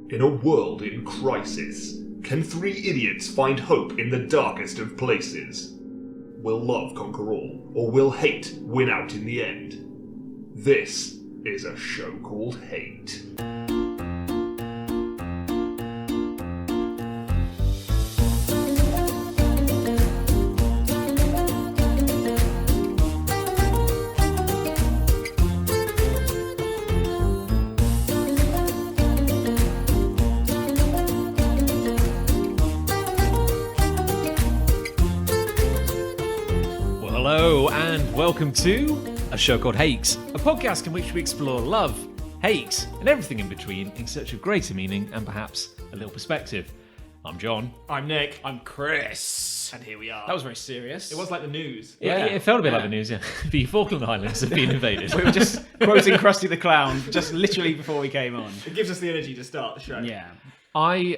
In a world in crisis, can three idiots find hope in the darkest of places? Will love conquer all, or will hate win out in the end? This is a show called Hate. Welcome to a show called Hate, a podcast in which we explore love, hate, and everything in between in search of greater meaning and perhaps a little perspective. I'm John. I'm Nick. I'm Chris. And here we are. That was very serious. It was like the news. Yeah, it felt a bit like the news, yeah. The Falkland Islands have been invaded. We were just quoting Krusty the Clown just literally before we came on. It gives us the energy to start the show. Yeah. I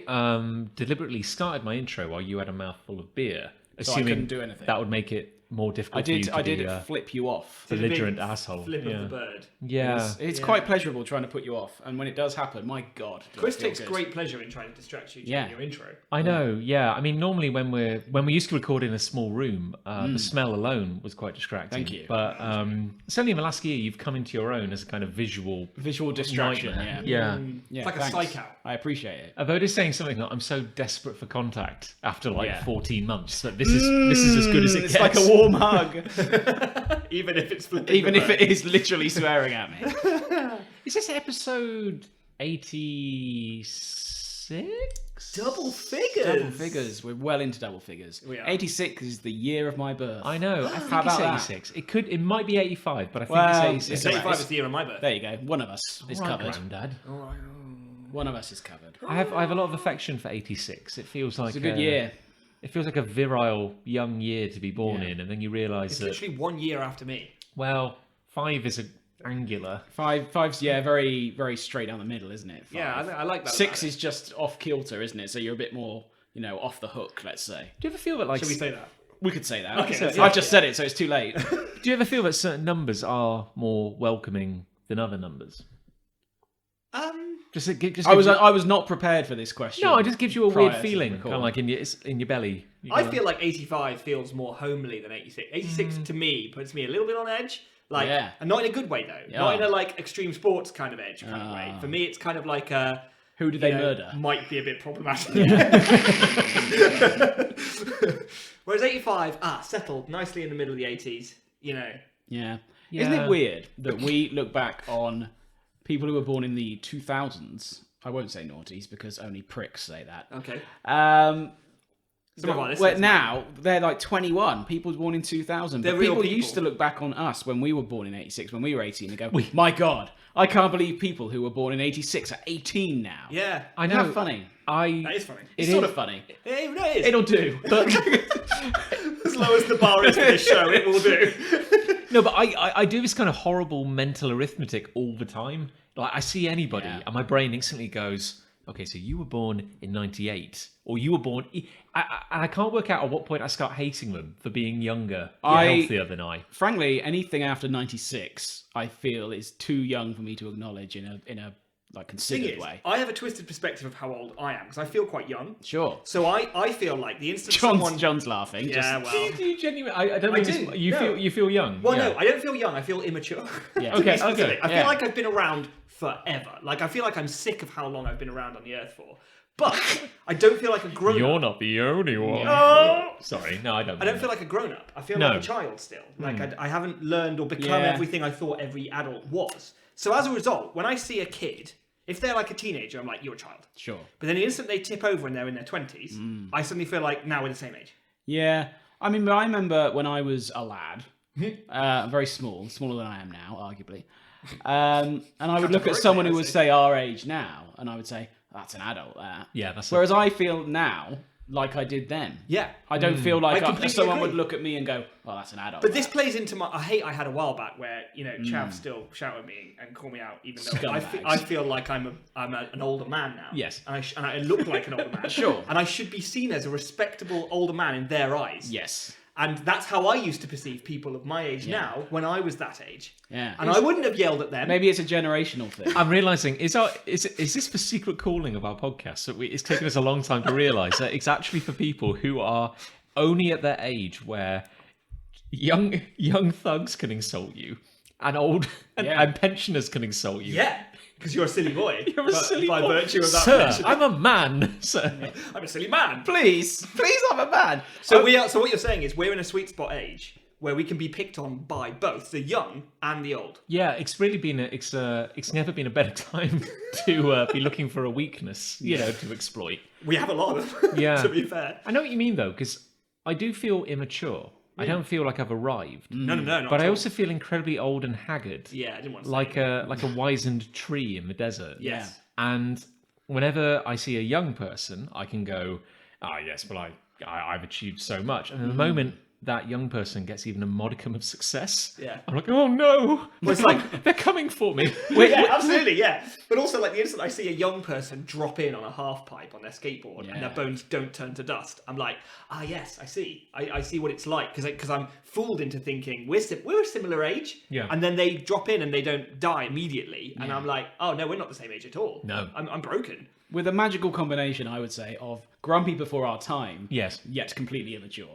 deliberately started my intro while you had a mouthful of beer, So I couldn't do anything. that would make it more difficult for you to I did be flip you off. belligerent asshole. Flip of the bird. Yeah. It's quite pleasurable trying to put you off, and when it does happen, my God. Chris takes great pleasure in trying to distract you during your intro. I know, yeah. I mean, normally when we used to record in a small room, the smell alone was quite distracting. Thank you. But certainly in the last year, you've come into your own as a kind of visual distraction. nightmare. Yeah. It's like a psych out. I appreciate it. Although it is saying something like, I'm so desperate for contact after 14 months that this is as good as it It's gets. like a warm hug. Even if it's Even if it is literally swearing at me. Is this episode 86? Double figures. Double figures. We're well into double figures. We are. 86 is the year of my birth. I know. I think How it's about 86. It might be 85, but I think it's 86. It's 85 is the year of my birth. There you go. One of us is covered. Granddad. One of us is covered. I have a lot of affection for 86. It feels like It's a good year. It feels like a virile young year to be born in, and then you realise It's that literally 1 year after me. 5 is angular. Five's very, very straight down the middle, isn't it? Yeah, I like that. 6 is just off kilter, isn't it? So you're a bit more, off the hook, let's say. Do you ever feel that like... Should we say that? We could say that. Okay, I've just said it, so it's too late. Do you ever feel that certain numbers are more welcoming than other numbers? I was not prepared for this question. No, it just gives you a prior weird to feeling, the kind of like in your belly. I feel like 85 feels more homely than 86. 86 to me puts me a little bit on edge. And not in a good way though. Yeah. Not in a extreme sports kind of edge kind of way. For me, it's kind of like a... Who did they murder? Might be a bit problematic. Whereas 85, settled nicely in the middle of the 80s, Yeah. Isn't it weird that we look back on people who were born in the 2000s? I won't say noughties because only pricks say that. Okay. Where now they're like 21. People born in 2000. They're but real people people. used to look back on us when we were born in 86, when we were 18, and go, my God, I can't believe people who were born in 86 are 18 now. Yeah. I know. How funny. That is funny. It's sort of funny. It is. It'll do. But As low as the bar is for this show, it will do. no, but I do this kind of horrible mental arithmetic all the time. Like I see anybody, and my brain instantly goes, "Okay, so you were born in '98, or you were born." And I can't work out at what point I start hating them for being younger, healthier than I. Frankly, anything after 96, I feel is too young for me to acknowledge in a considered way. I have a twisted perspective of how old I am because I feel quite young. Sure. So I feel like the instant John's laughing. Yeah, well. Do you genuinely? I don't mean do. you feel young. Well, no, I don't feel young. I feel immature. Yeah. To be Okay. specific. I Yeah. feel like I've been around forever. Like I feel like I'm sick of how long I've been around on the earth for. But I don't feel like a grown You're up. not the only one. Oh! Sorry, no, I don't. I don't feel like a grown up. I feel No. like a child still. Like I haven't learned or become everything I thought every adult was. So as a result, when I see a kid, if they're like a teenager, I'm like, you're a child. Sure. But then the instant they tip over and they're in their 20s, I suddenly feel like now we're the same age. Yeah. I mean, I remember when I was a lad, very small, smaller than I am now, arguably. And I would look at someone who would say our age now, and I would say, that's an adult there. Yeah, that's. Whereas I feel now like I did then. Yeah. I don't feel like completely someone agree. would look at me and go, "Oh, that's an adult." But this plays into a hate I had a while back, where Chav still shout at me and call me out, even though Scumbags. I feel like I'm an older man now. Yes. and I look like an older man. Sure. And I should be seen as a respectable older man in their eyes. Yes. And that's how I used to perceive people of my age now when I was that age. Yeah. And I wouldn't have yelled at them. Maybe it's a generational thing. I'm realizing is this the secret calling of our podcast? So it's taken us a long time to realize that it's actually for people who are only at their age where young thugs can insult you, and and pensioners can insult you. Yeah, because you're a silly boy. You're a silly by boy. virtue of that. Sir, mention. I'm a man. Sir. I'm a silly man. Please, I'm a man. So So what you're saying is we're in a sweet spot age where we can be picked on by both the young and the old. Yeah, it's really been it's never been a better time to be looking for a weakness, to exploit. We have a lot of them. Yeah. To be fair. I know what you mean though, because I do feel immature. I don't feel like I've arrived. No. Not But at I all. also feel incredibly old and haggard. Yeah, I didn't want to say Like a wizened tree in the desert. Yes. And whenever I see a young person, I can go, yes, well, I've achieved so much. And in the moment that young person gets even a modicum of success, I'm like, oh no, Well, it's like they're coming for me. yeah, absolutely, yeah. But also, like the instant I see a young person drop in on a half pipe on their skateboard and their bones don't turn to dust, I'm like, yes, I see. I see what it's like because I'm fooled into thinking we're a similar age. Yeah. And then they drop in and they don't die immediately, and I'm like, oh no, we're not the same age at all. No. I'm broken. With a magical combination, I would say, of grumpy before our time, Yes. yet completely immature.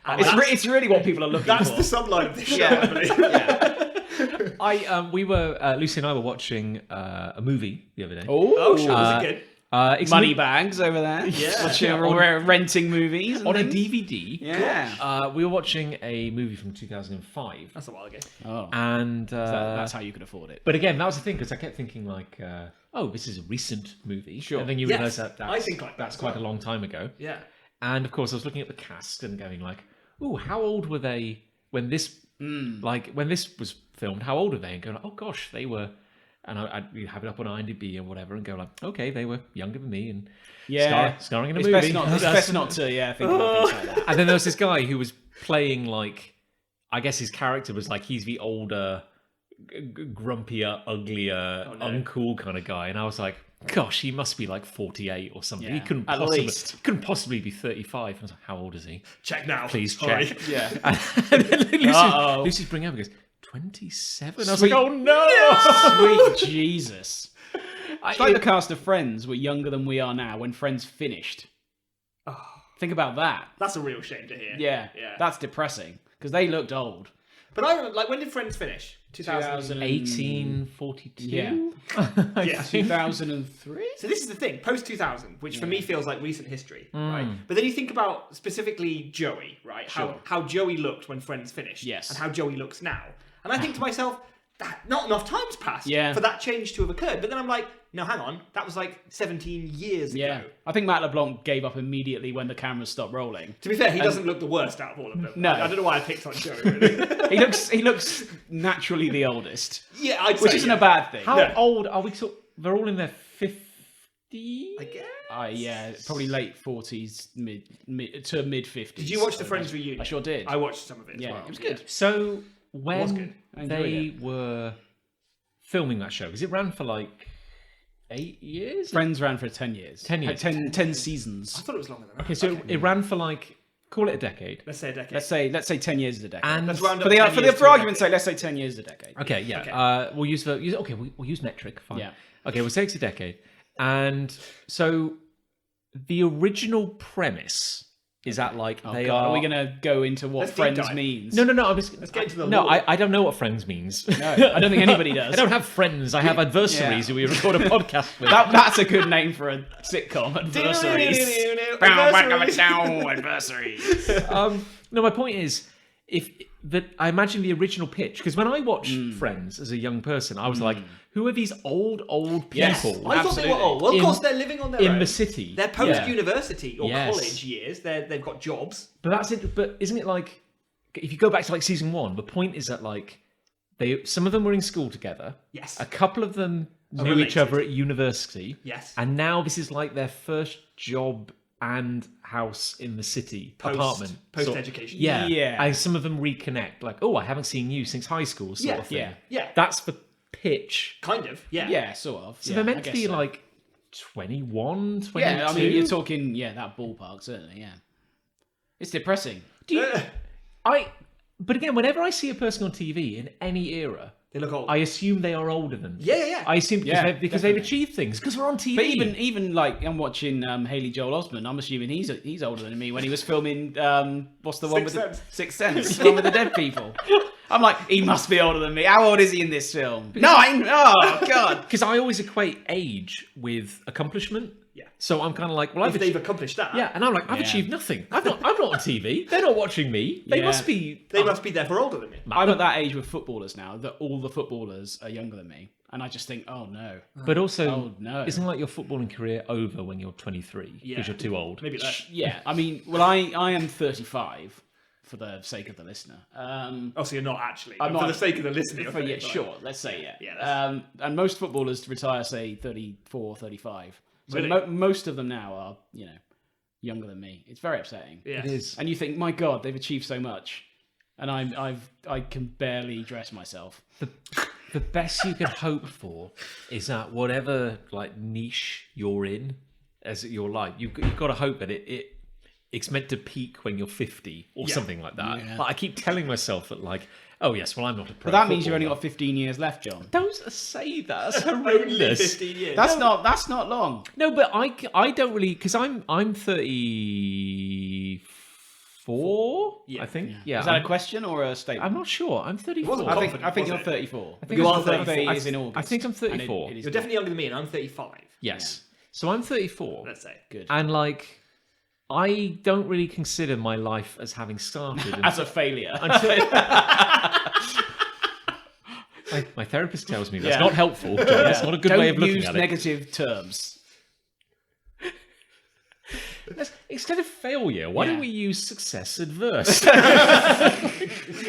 And It's really what people are looking that's for. the subline of the show, I believe. Lucy and I were watching a movie the other day. Oh, sure, was it good? It's Money bags over there. Yeah. We're renting movies. And on a things. DVD. Yeah. We were watching a movie from 2005. That's a while ago. Oh. And That's how you could afford it. but again, that was the thing because I kept thinking like, this is a recent movie. Sure. And then you Yes, realise that I think like that that's as quite well. a long time ago. Yeah. And of course, I was looking at the cast and going like, how old were they when this when this was filmed? How old are they? And going, oh gosh, they were. And I'd have it up on IMDb or whatever, and go like, okay, they were younger than me, and starring in a movie. It's best not to think about things like that. And then there was this guy who was playing like, I guess his character was like he's the older, grumpier, uglier, uncool kind of guy, and I was like, gosh, he must be like 48 or something. Yeah, He couldn't possibly be 35. I was like, how old is he? Check now. Please Sorry. check. Yeah. And then Lucy's bringing up and goes, 27? I was Sweet. like, oh no! Sweet Jesus. It's like the cast of Friends were younger than we are now when Friends finished. Think about that. That's a real shame to hear. Yeah. Yeah. That's depressing because they looked old. But I remember, like, when did Friends finish? 2000. 1842? Yeah. Yeah. 2003? So this is the thing, post 2000, which for me feels like recent history, right? But then you think about specifically Joey, right? How Joey looked when Friends finished, Yes. and how Joey looks now. And I think to myself, that not enough time's passed for that change to have occurred. But then I'm like, no, hang on, that was like 17 years Yeah. ago. I think Matt LeBlanc gave up immediately when the cameras stopped rolling. To be fair, he doesn't look the worst out of all of them. No. I don't know why I picked on Joey, really. He looks naturally the oldest, Yeah, I'd say which isn't a bad thing. How old are we? They're all in their 50s? I guess. Yeah, probably late 40s, mid to mid 50s. Did you watch the Friends reunion? I sure did. I watched some of it as Yeah, well. it was good. So Was when good. I enjoyed they were filming that show, because it ran for like 8 years? Friends ran for 10 years. 10 years. 10 seasons. I thought it was longer than that. Okay, so it ran for like, call it a decade. Let's say a decade. Let's say 10 years is a decade. And Let's round up for 10 years to a argument's decade. sake, let's say 10 years is a decade. okay, yeah, Okay. we'll use we'll use metric. Fine. Yeah. Okay, we'll say it's a decade, and so the original premise is that like Oh, they God, are. we going to go into what Let's deep Friends dive. means? No. I'm just, Let's get into the no. lore. I don't know what friends means. No, I don't think anybody does. I don't have friends. I have adversaries who we record a podcast with. That's a good name for a sitcom. Adversaries. Adversaries. No, my point is, I imagine the original pitch, because when I watched Friends as a young person, I was like, who are these old people Yes. I thought they Absolutely. were old. Well, of In- course, they're living on their in own. the city? They're post-university or Yes. college years. They've got jobs. But that's it. But isn't it like, if you go back to like season 1, the point is that like some of them were in school together. Yes. A couple of them knew related. each other at university. Yes. And now this is like their first job and house in the city, apartment. Post-education. Yeah. Yeah. And some of them reconnect, like, oh, I haven't seen you since high school, sort of thing. Yeah. Yeah. That's the pitch. Kind of. Yeah. Yeah, sort of. So yeah, they're meant I to guess be so. like 21, 22. Yeah, I mean, you're talking, that ballpark, certainly, yeah. It's depressing. But again, whenever I see a person on TV in any era, They look old. I assume they are older than me. Yeah. I assume because Yeah, they've achieved things because we're on TV. But even like I'm watching Haley Joel Osment, I'm assuming he's older than me when he was filming what's the one with the Sixth Sense, the one with the dead people. I'm like, he must be older than me. How old is he in this film? Oh God. Because I always equate age with accomplishment. Yeah. So I'm kind of like, well, if they've accomplished that. yeah, and I'm like, I've achieved nothing. I'm not on TV. They're not watching me. They Yeah. must be. They must be therefore older than me. I'm at that age with footballers now that all the footballers are younger than me, and I just think, oh no. But also, Oh, no. isn't like your footballing career over when you're 23 because Yeah. you're too old? Maybe that. Yeah, I mean, well, I am 35 for the sake of the listener. Oh, so you're not actually. I'm For not- the sake of the listener. you're For, yeah, 35. sure, let's say yeah. Yeah, And most footballers retire, say, 34, 35. So Really? most of them now are, younger than me. It's very upsetting. Yeah. It is. And you think, my God, they've achieved so much, and I can barely dress myself. The best you could hope for is that whatever like niche you're in as your life, you've got to hope that it's meant to peak when you're 50 or something like that. Yeah. But I keep telling myself that like, oh yes, well I'm not a pro. But that means you've only footballer. got 15 years left, John. Don't say that. That's Only horrendous. 15 years. That's not long. No, but I don't really because I'm 34. Yeah. I think. Yeah. Is that I'm, a question or a statement? I'm not sure. I'm 34. wasn't I confident, think was you're it? 34. think You I'm are 34. 30 is in August. I think I'm and it 34. is You're not. definitely younger than me, and I'm 35. Yes. So I'm 34. Let's say. Good. And like, I don't really consider my life as having started As a failure. my therapist tells me that's Yeah. not helpful. John. That's not a good Don't way of looking use at it. negative terms. Instead of failure, why Yeah. don't we use success adverse?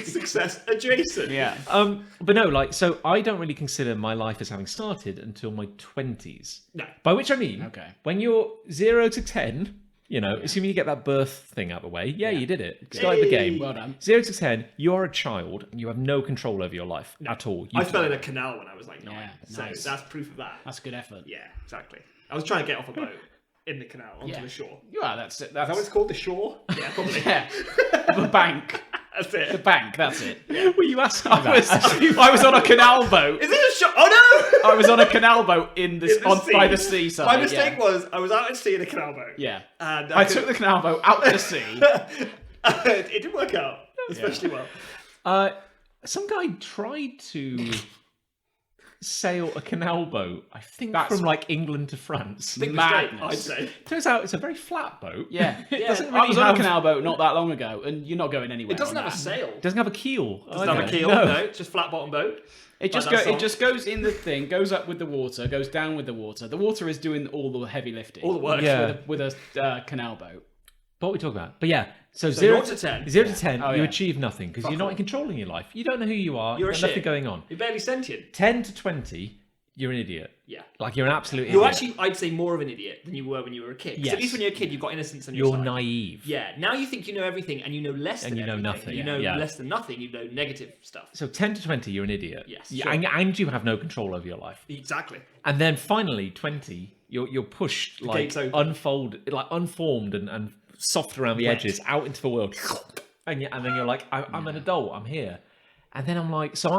Success adjacent. Yeah. But no, like, so I don't really consider my life as having started until my 20s. No. By which I mean, Okay. when you're 0 to 10, assuming you get that birth thing out of the way, you did it. Started the game. Well done. 0 to 10, you are a child and you have no control over your life at all. I fell in a canal when I was like 9. Yeah, so nice. that's proof of that. That's good effort. Yeah, exactly. I was trying to get off a boat in the canal onto Yeah. the shore. Yeah, that's it. Is that what That's it's called? The shore? Yeah, probably. yeah. The bank. That's The it. bank. That's it. Were you asking I was on a canal boat. Is it a shore? Oh no! I was on a canal boat by the sea. seaside. My mistake was I was out at sea in a canal boat. Yeah. And I took the canal boat out to sea. it didn't work out, especially well. Some guy tried to sail a canal boat, I think That's- from like England to France. Big mistake, Madness. I'd say. Turns out it's a very flat boat. Yeah. It doesn't I really was on a have, canal boat not that long ago, and you're not going anywhere. It doesn't on have a that. sail. It doesn't have a keel. Doesn't have a keel. No, it's just flat bottom boat. It just Like that song. it just goes in the thing, goes up with the water, goes down with the water. The water is doing all the heavy lifting. All the work. Yeah. with a canal boat. What are we talking about? But yeah, so, So 0 0 to 10. 0 to 10, Oh, you yeah. achieve nothing because you're not all. in control of your life. You don't know who you are. You're a You've got nothing shit. going on. You're barely sentient. 10 to 20, you're an idiot. Yeah. Like you're an absolute You're idiot. actually, I'd say, more of an idiot than you were when you were a kid. 'Cause Yes. At least when you're a kid, you've got innocence on your You're side. naive. Yeah. Now you think you know everything, and you know less And than you know everything. nothing. You know Yeah. less than nothing. You know negative stuff. So 10 to 20, you're an idiot. Yes, Yeah, sure. and you have no control over your life. Exactly. And then finally, 20, you're pushed like gates open. unformed and soft around the Wet. edges out into the world. And then you're like, I'm an adult, I'm here. And then I'm like, so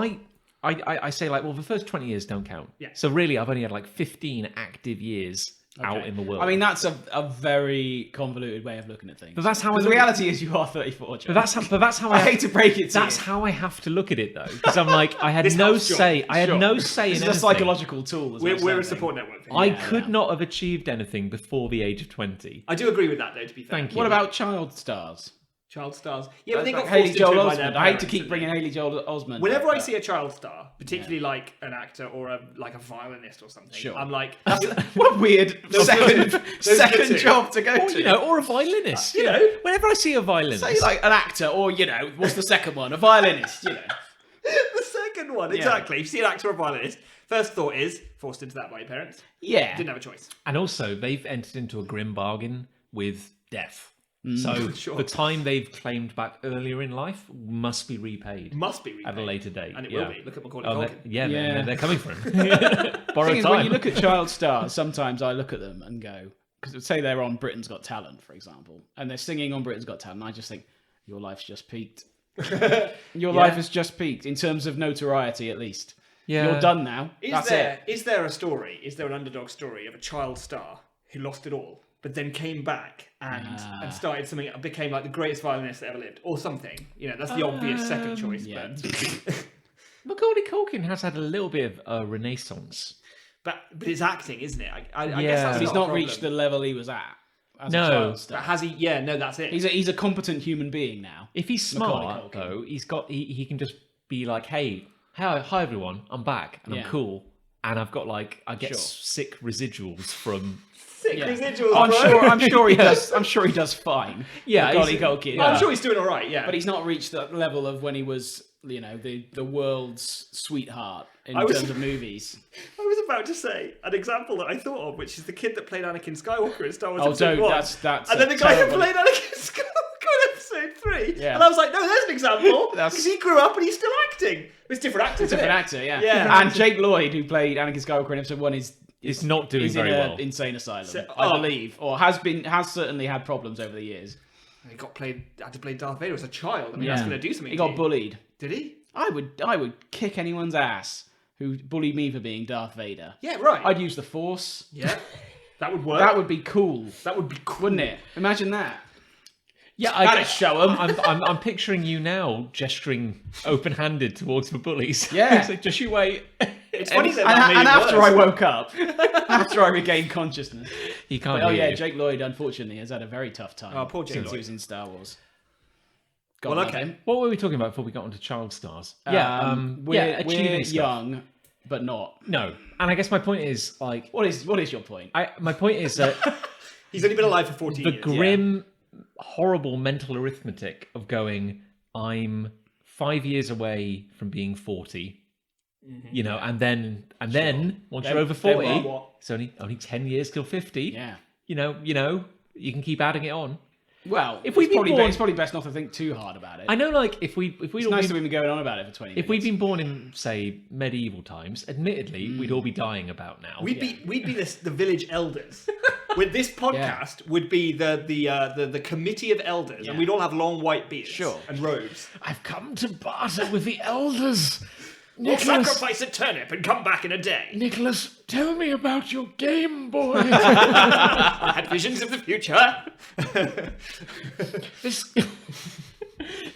I say like, well, the first 20 years don't count. Yeah. So really, I've only had like 15 active years out Okay. in the world. I mean, that's a very convoluted way of looking at things. but that's how I Because the look at- reality is you are 34, John. But that's how I hate to break it to That's you. how I have to look at it though, because I'm like, I had This no helps, John. say. I had Sure. no say This in is a anything. psychological tool. As We're much a as support network. I Yeah, could yeah. not have achieved anything before the age of 20. I do agree with that, though. To be fair. Thank you. What about child stars? child stars? Yeah, but they got Haley forced Joel into it by their Osment. I hate to parents, keep didn't bringing they? Haley Joel Osment. Whenever up, I but- see a child star, particularly like an actor or a violinist or something, Sure. I'm like, what a weird Those second are two. job to go Or, to. or a violinist. You know. Whenever I see a violinist, Say like an actor, or what's the second one? A violinist, the second one, exactly. If you see an actor or a violinist, first thought is forced into that by your parents. Yeah. Didn't have a choice. and also they've entered into a grim bargain with death. So Sure. the time they've claimed back earlier in life must be repaid Must be repaid. at a later date. And it yeah. will be. Look at Macaulay Oh, Culkin. yeah, Yeah. They're coming for him. The Borrow thing is, time. when you look at child stars, sometimes I look at them and go, because say they're on Britain's Got Talent, for example, and they're singing on Britain's Got Talent, I just think your life's just peaked. Your life has just peaked in terms of notoriety, at least. Yeah. You're done now. Is there a story? Is there an underdog story of a child star who lost it all, but then came back and started something that became like the greatest violinist that ever lived, or something? You know, that's the obvious second choice. Yeah. But Macaulay Culkin has had a little bit of a renaissance. but it's acting, isn't it? I Yeah. guess that's But he's not a not reached the problem. level he was at as No. a child But star. has he? Yeah, no, that's it. He's a competent human being now. If he's Macaulay smart, Culkin. though, he can just be like, hey, hi everyone, I'm back and Yeah. I'm cool. And I've got I get Sure. sick residuals from. Sick Yeah. residuals. I'm bro. sure he does. I'm sure he does fine. Yeah, Macaulay he's- Culkin. yeah. I'm sure he's doing all right. Yeah, But he's not reached that level of when he was, the world's sweetheart in I was- terms of movies. I was about to say an example that I thought of, which is the kid that played Anakin Skywalker in Star Wars Oh, Episode don't. 1. That's. And then a the guy who terrible- played Anakin Skywalker in Episode 3. Yeah. And I was like, no, there's an example. That's- Because he grew up and he's still acting. It's different actors, isn't Different it? actor, yeah. Yeah. And Jake Lloyd, who played Anakin Skywalker in Episode 1, Is not doing is in very an well. insane asylum, So- I oh. believe, or has certainly had problems over the years. He had to play Darth Vader as a child. I mean, that's going to do something He to got you. bullied. Did he? I would kick anyone's ass who bullied me for being Darth Vader. Yeah, right. I'd use the Force. Yeah. That would work. That would be cool, That would be cool. wouldn't it? Imagine that. Yeah, That'd show 'em. I'm picturing you now gesturing open-handed towards the bullies. Yeah. It's like, just you wait. It's funny that that made And it after worse. I woke up, after I regained consciousness. He can't. Oh hear yeah, you. Jake Lloyd unfortunately has had a very tough time. Oh, poor Jake since Lloyd. he was in Star Wars. Well, God love okay. him. What were we talking about before we got onto child stars? We're achieving stuff. young, but not. No, and I guess my point is What is your point? my point is that He's only been alive for 14 the years. grim, horrible mental arithmetic of going, I'm 5 years away from being 40. You know, and then once Then- you're over then 40, what? it's only 10 years till 50. Yeah. You know, you can keep adding it on. Well, If we'd been born- it's probably best not to think too hard about it. I know, if we'd It's all nice been, that we've been going on about it for 20 minutes. if we'd been born in, say, medieval times, admittedly, we'd all be dying about now. We'd be the village elders. With this podcast would be the committee of elders, and we'd all have long white beards Sure. and robes. I've come to barter with the elders. We'll sacrifice a turnip and come back in a day. Nicholas, tell me about your Game Boy. I had visions of the future.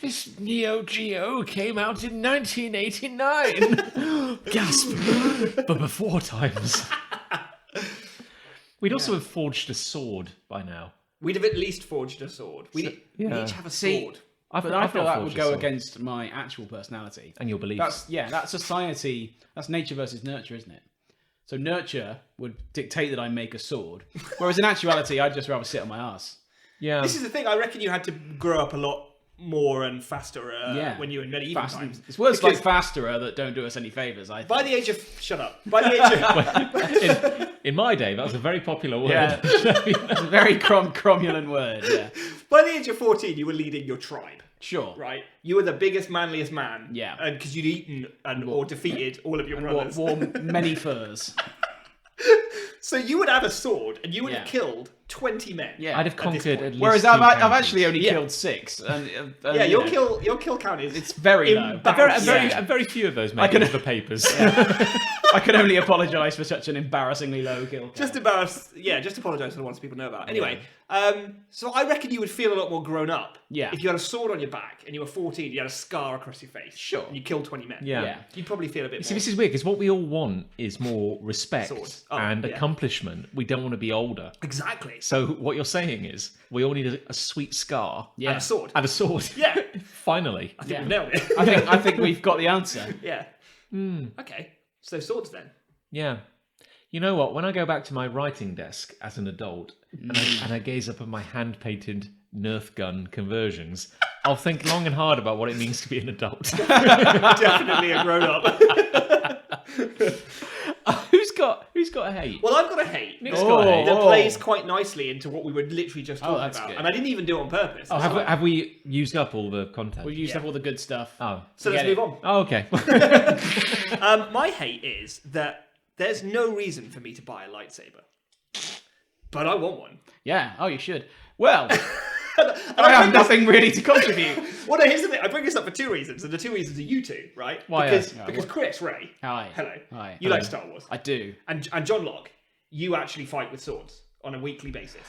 This Neo Geo came out in 1989. Gasp. But before times. We'd also have forged a sword by now. We'd have at least forged a sword. We'd each have a sword. But I feel that would go against my actual personality. And your beliefs. That's society. That's nature versus nurture, isn't it? So nurture would dictate that I make a sword, whereas in actuality, I'd just rather sit on my ass. Yeah. This is the thing. I reckon you had to grow up a lot more and faster when you were in medieval times. It's words like Because faster that don't do us any favors. I think. by the age of shut up. By the age of in my day, that was a very popular word. Yeah, it's a very cromulent word. Yeah, by the age of 14, you were leading your tribe. sure. Right, you were the biggest, manliest man. Yeah. and because you'd eaten or defeated all of your Wore, brothers. wore many furs. So you would have a sword, and you would have Yeah. killed 20 men. Yeah. I'd have conquered point. at least Whereas two I've counties. actually only Yeah. killed 6. And, Yeah, you your know, kill count is It's very low. embarrassing. Very few of those make it into the papers. I can only apologise for such an embarrassingly low kill count. Just apologise for the ones people know about. Anyway, so I reckon you would feel a lot more grown up. Yeah. If you had a sword on your back and you were 14, you had a scar across your face. Sure. And you killed 20 men. Yeah. Yeah. You'd probably feel a bit See, more. this is weird because what we all want is more respect Swords. Oh, and yeah. accomplishment. We don't want to be older. Exactly. So what you're saying is we all need a sweet scar Yeah. And a sword. and a sword. Yeah. Finally. I think Yeah. we nailed it. I think we've got the answer. Yeah. Okay. So swords then. Yeah. You know what? When I go back to my writing desk as an adult and I gaze up at my hand-painted Nerf gun conversions, I'll think long and hard about what it means to be an adult. Definitely a grown up. Who's got a hate? Well, I've got a hate. Nick's got a hate. That plays quite nicely into what we were literally just talking that's about. good. And I didn't even do it on purpose. Oh, have we used up all the content? We've used Yeah. up all the good stuff. Oh. So let's Get move it. on. Oh, okay. My hate is that there's no reason for me to buy a lightsaber. but I want one. Yeah. Oh, you should. Well, I have nothing really to contribute. Well, no, here's the thing. I bring this up for two reasons, and the two reasons are you two, right? Why? Because Chris, Ray, Hi. hello. Hi. You Hello. like Star Wars. I do. And John Locke, you actually fight with swords on a weekly basis.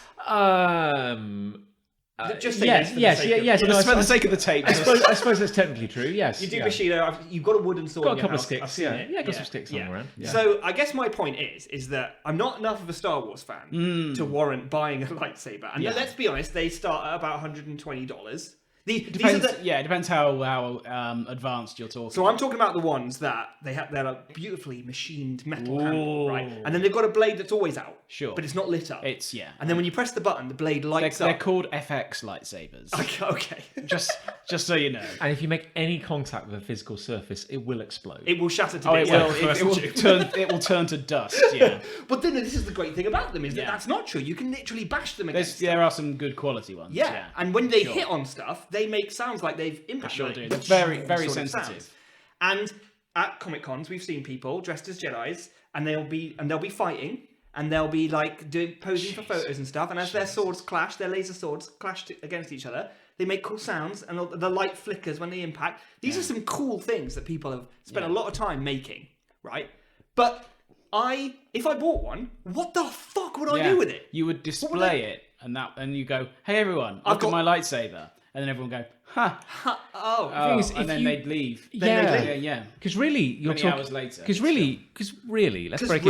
Just say yes, yes. yes. For the sake of the tape. I suppose that's technically true. Yes, You do yeah. Bushido. You've got a wooden sword. Got in a your couple of house. sticks. I've seen it. Got some sticks lying around. Yeah. So I guess my point is that I'm not enough of a Star Wars fan to warrant buying a lightsaber. And let's be honest, they start at about $120. It depends how advanced you're talking. So I'm talking about the ones that they're a beautifully machined metal handle, right? And then they've got a blade that's always out. Sure. But it's not lit up. And then when you press the button, the blade lights they're up. called FX lightsabers. Okay. just so you know. And if you make any contact with a physical surface, it will explode. It will shatter to Oh, bits. it will turn to dust. Yeah. But then this is the great thing about them is that that's not true. You can literally bash them against. There are some good quality ones. Yeah. And when they hit on stuff, they make sounds like they've impacted. Sure do. They're very, very sensitive. And at Comic Cons, we've seen people dressed as Jedis, and they'll be fighting, and they'll be like posing for photos and stuff. And as their swords clash, their laser swords clash against each other. They make cool sounds, and the light flickers when they impact. These are some cool things that people have spent a lot of time making, right? But if I bought one, what the fuck would I do with it? You would display it, and you go, "Hey everyone, I've got my lightsaber," and then everyone go, "Ha!" Oh, and then they'd leave. Yeah. Because really, you're Many talking. hours later. Because really, let's break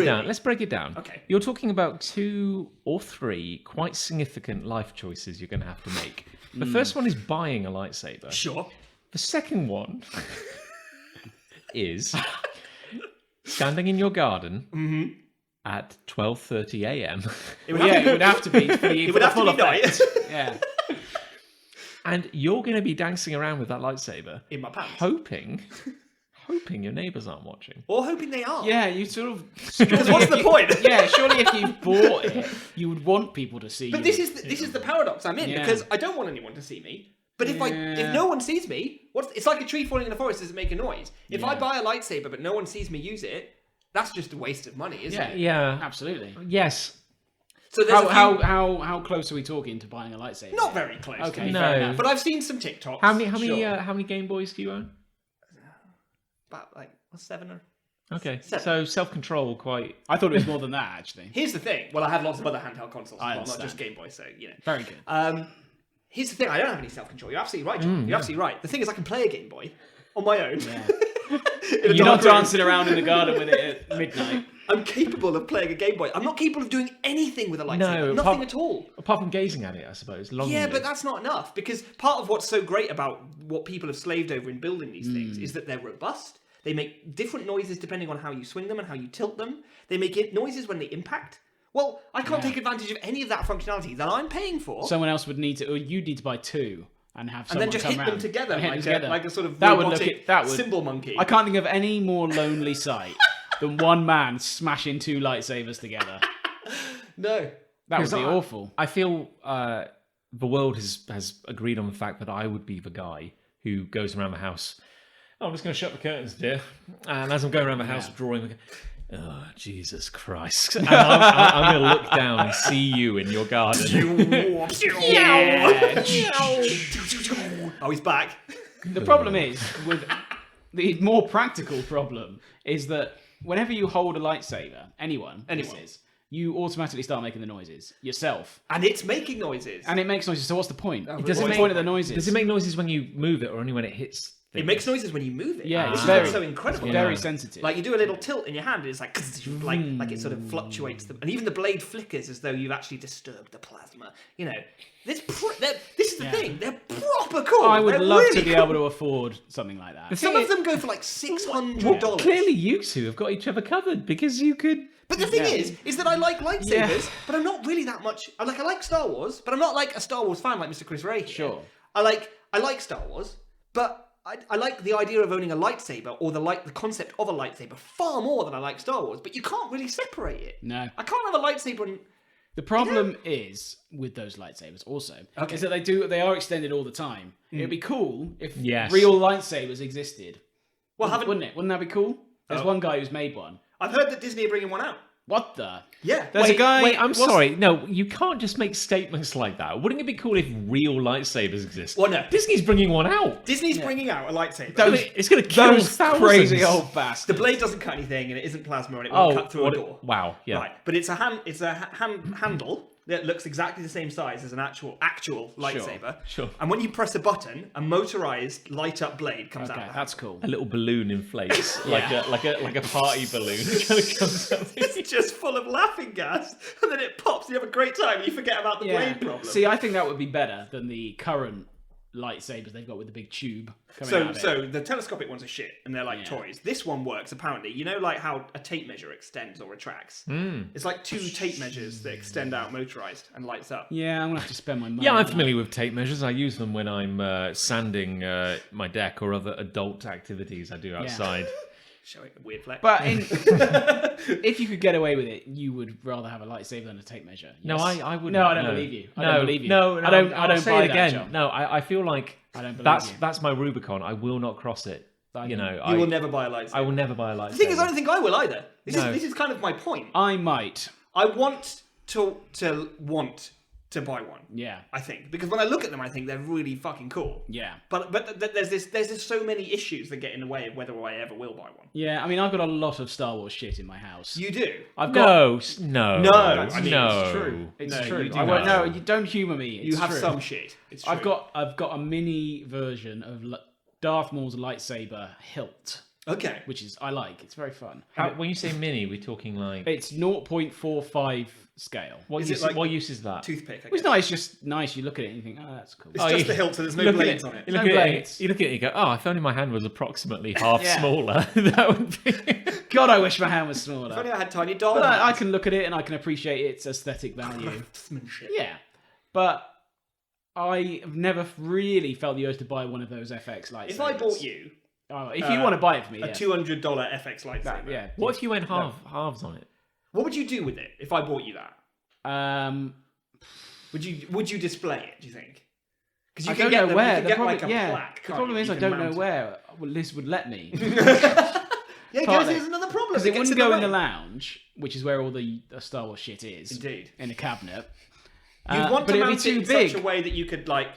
it down. Okay. You're talking about 2 or 3 quite significant life choices you're going to have to make. The first one is buying a lightsaber. Sure. The second one is standing in your garden at 12:30 a.m. It would have to be. It would have to be night. Yeah. And you're going to be dancing around with that lightsaber In my pants. hoping your neighbours aren't watching. Or hoping they are. Yeah, you sort of. What's the point? Yeah, surely if you bought it, you would want people to see you. But this is the paradox I'm in, because I don't want anyone to see me. But if no one sees me, it's like a tree falling in the forest doesn't make a noise. If I buy a lightsaber but no one sees me use it, that's just a waste of money, isn't it? Yeah. Absolutely. Yes. So there's how close are we talking to buying a lightsaber? not very close. Okay, To be No. fair enough. But I've seen some TikToks. How many Game Boys do you own? About like 7 or. Okay. 7. So self-control quite. I thought it was more than that actually. Here's the thing. Well, I have lots of other handheld consoles, as well, not understand. just Game Boy. So Very good. Here's the thing. I don't have any self-control. You're absolutely right, John. You're absolutely right. The thing is, I can play a Game Boy on my own. You're not dancing around in the garden with it at midnight. I'm capable of playing a Game Boy. I'm not capable of doing anything with a lightsaber. No, Nothing at all. Apart from gazing at it, I suppose. Yeah, but that's not enough, because part of what's so great about what people have slaved over in building these things is that they're robust. They make different noises depending on how you swing them and how you tilt them. They make noises when they impact. Well, I can't take advantage of any of that functionality that I'm paying for. Someone else would need to, or you'd need to buy 2 and have someone and then just come hit round them together, and hit them together. like a sort of That would robotic look symbol monkey. I can't think of any more lonely sight than one man smashing 2 lightsabers together. No. That would be awful. I feel the world has agreed on the fact that I would be the guy who goes around the house. Oh, I'm just going to shut the curtains, dear. And as I'm going around the house drawing, oh, Jesus Christ. And I'm going to look down and see you in your garden. Oh, he's back. The problem is, the more practical problem is that whenever you hold a lightsaber, anyone, you automatically start making the noises yourself. And it's making noises. And it makes noises, so what's the point? Does What's the point of the noises? Does it make noises when you move it or only when it hits things? It makes noises when you move it. Yeah, This it's is very, what's so incredible. very sensitive. Like you do a little tilt in your hand, and it's like like it sort of fluctuates, and even the blade flickers as though you've actually disturbed the plasma. You know, this is the thing. They're proper cool. I would They're love really to be cool. able to afford something like that. Some of them go for like $600. Clearly you two have got each other covered because you could... But the thing is that I like lightsabers, but I'm not really that much. I like Star Wars, but I'm not like a Star Wars fan like Mr. Chris Ray here. Sure. I like Star Wars, but I like the idea of owning a lightsaber or the concept of a lightsaber far more than I like Star Wars. But you can't really separate it. No. I can't have a lightsaber and... The problem is with those lightsabers also is that they are extended all the time. It'd be cool if real lightsabers existed. Well, wouldn't it? Wouldn't that be cool? There's one guy who's made one. I've heard that Disney are bringing one out. What the? Yeah. There's a guy. Wait, I'm sorry. No, you can't just make statements like that. Wouldn't it be cool if real lightsabers exist? Well, no. Disney's bringing one out. Disney's bringing out a lightsaber. It's going to kill Those thousands. crazy old bastards. The blade doesn't cut anything, and it isn't plasma, and it won't cut through a door. Wow. Yeah. Right, but it's a handle that looks exactly the same size as an actual lightsaber. Sure. And when you press a button, a motorized light-up blade comes Okay, out. that's cool. A little balloon inflates like a party balloon. It kind of comes up. It's just full of laughing gas, and then it pops. You have a great time. You forget about the blade problem. See, I think that would be better than the current lightsabers they've got with the big tube coming out of it. So the telescopic ones are shit, and they're like toys. This one works apparently. You know, like how a tape measure extends or retracts. It's like 2 tape measures that extend out motorized and lights up. Yeah, I'm gonna have to spend my money. Yeah, on I'm that. familiar with tape measures. I use them when I'm sanding my deck or other adult activities I do outside. Showing a weird flex. But if you could get away with it, you would rather have a lightsaber than a tape measure. No, Yes. I wouldn't. No, I don't believe you. I don't believe you. No, I don't I'll say buy it that, again. John. No, I feel like I don't believe you. that's my Rubicon. I will not cross it. You You will never buy a lightsaber. I will never buy a lightsaber. The thing is, I don't think I will either. This No. is kind of my point. I might. I want to buy one. Yeah. I think because when I look at them, I think they're really fucking cool. Yeah. But there's just so many issues that get in the way of whether I ever will buy one. Yeah. I mean, I've got a lot of Star Wars shit in my house. You do. I've got. No. No, I mean, no. it's true. It's No, true. you do I won't. not. No, you don't humour me. It's You have true. some shit. It's true. I've got a mini version of Darth Maul's lightsaber hilt, Okay. which is I like. It's very fun. When you say mini, we're talking like It's 0.45 scale. what Is use? it like What use is that? Toothpick. I It's guess. nice, just nice. You look at it and you think, oh, that's cool. It's just you- the hilt, so there's no look at blades it, on it. You look, No at it, blades. you look at it, you go, oh, if only my hand was approximately half Yeah. smaller. That would be. God, I wish my hand was If only smaller. I had tiny doll But I hands. can look at it and I can appreciate its aesthetic value. Craftsmanship. Yeah, but I have never really felt the urge to buy one of those FX lightsabers. If I bought you if you want to buy it for me, a yeah. $200 FX lightsaber, That- yeah. What if you went halves on it? what would you do with it if I bought you that? Um, Would you display it? Do you think? Because I don't know where. You can The get problem, like a yeah, plaque. the can't problem you? is You I can don't know mount it. where Liz would let me Yeah, Part guys, of it. there's another problem. because it gets wouldn't in go the in the way. lounge, which is where all the Star Wars shit is. Indeed. In a cabinet. You'd want but to it'd be mount it too in big. such a way that you could like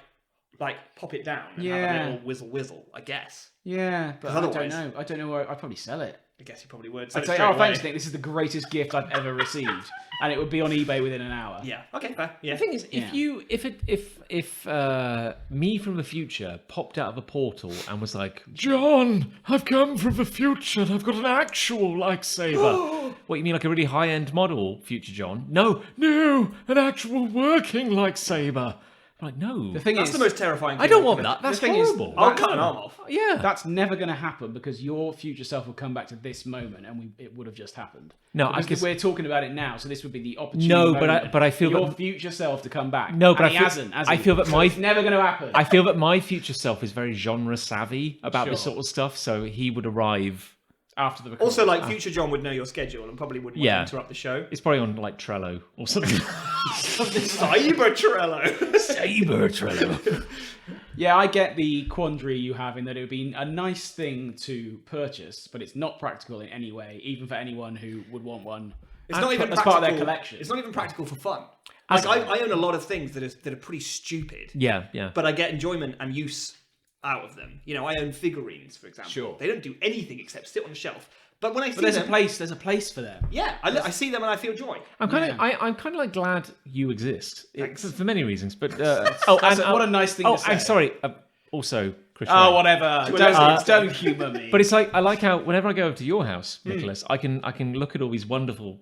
pop it down and have Yeah. a little whizzle, I guess. Yeah, but otherwise- I don't know. I don't know where. I'd probably sell it. I guess you probably would. I'd Sell it say, straight oh, away. thanks, Nick. This is the greatest gift I've ever received, and it would be on eBay within an hour. Yeah. Okay. Fair. Yeah. The thing is, if me from the future popped out of a portal and was like, John, I've come from the future and I've got an actual lightsaber. What, you mean like a really high-end model, future John? No, an actual working lightsaber. I'm like, no. The thing That's is, the most terrifying thing. I don't I've want ever- that. That's thing is, horrible. I'll cut an arm off. Yeah. that's never going to happen because your future self will come back to this moment, and it would have just happened. No, I because guess- we're talking about it now, so this would be the opportunity. No, but moment I feel for your that- future self to come back. No, but and I he feel- hasn't. Has I he? feel that So my- it's never going to happen. I feel that my future self is very genre savvy about this Sure. sort of stuff, so he would arrive. After the recording. Also, like future John would know your schedule and probably wouldn't want Yeah. to interrupt the show. It's probably on like Trello or something. Cyber Trello. Saber Trello. Yeah, I get the quandary you have in that it would be a nice thing to purchase, but it's not practical in any way, even for anyone who would want one. It's not even as practical. part of their collection. It's not even practical for fun. Like I own a lot of things that are pretty stupid, Yeah. but I get enjoyment and use out of them. You know, I own figurines, for example. Sure. They don't do anything except sit on the shelf. But when I see But there's them, a place for them. yeah, I see them and I feel joy. I'm kind of, I'm kind of like glad you exist Thanks. for many reasons. But What a nice thing to say. I'm sorry. Also, Chris. Oh, Ray. whatever. To a lesser extent. Don't humour me. But it's like I like how whenever I go over to your house, Nicholas, I can look at all these wonderful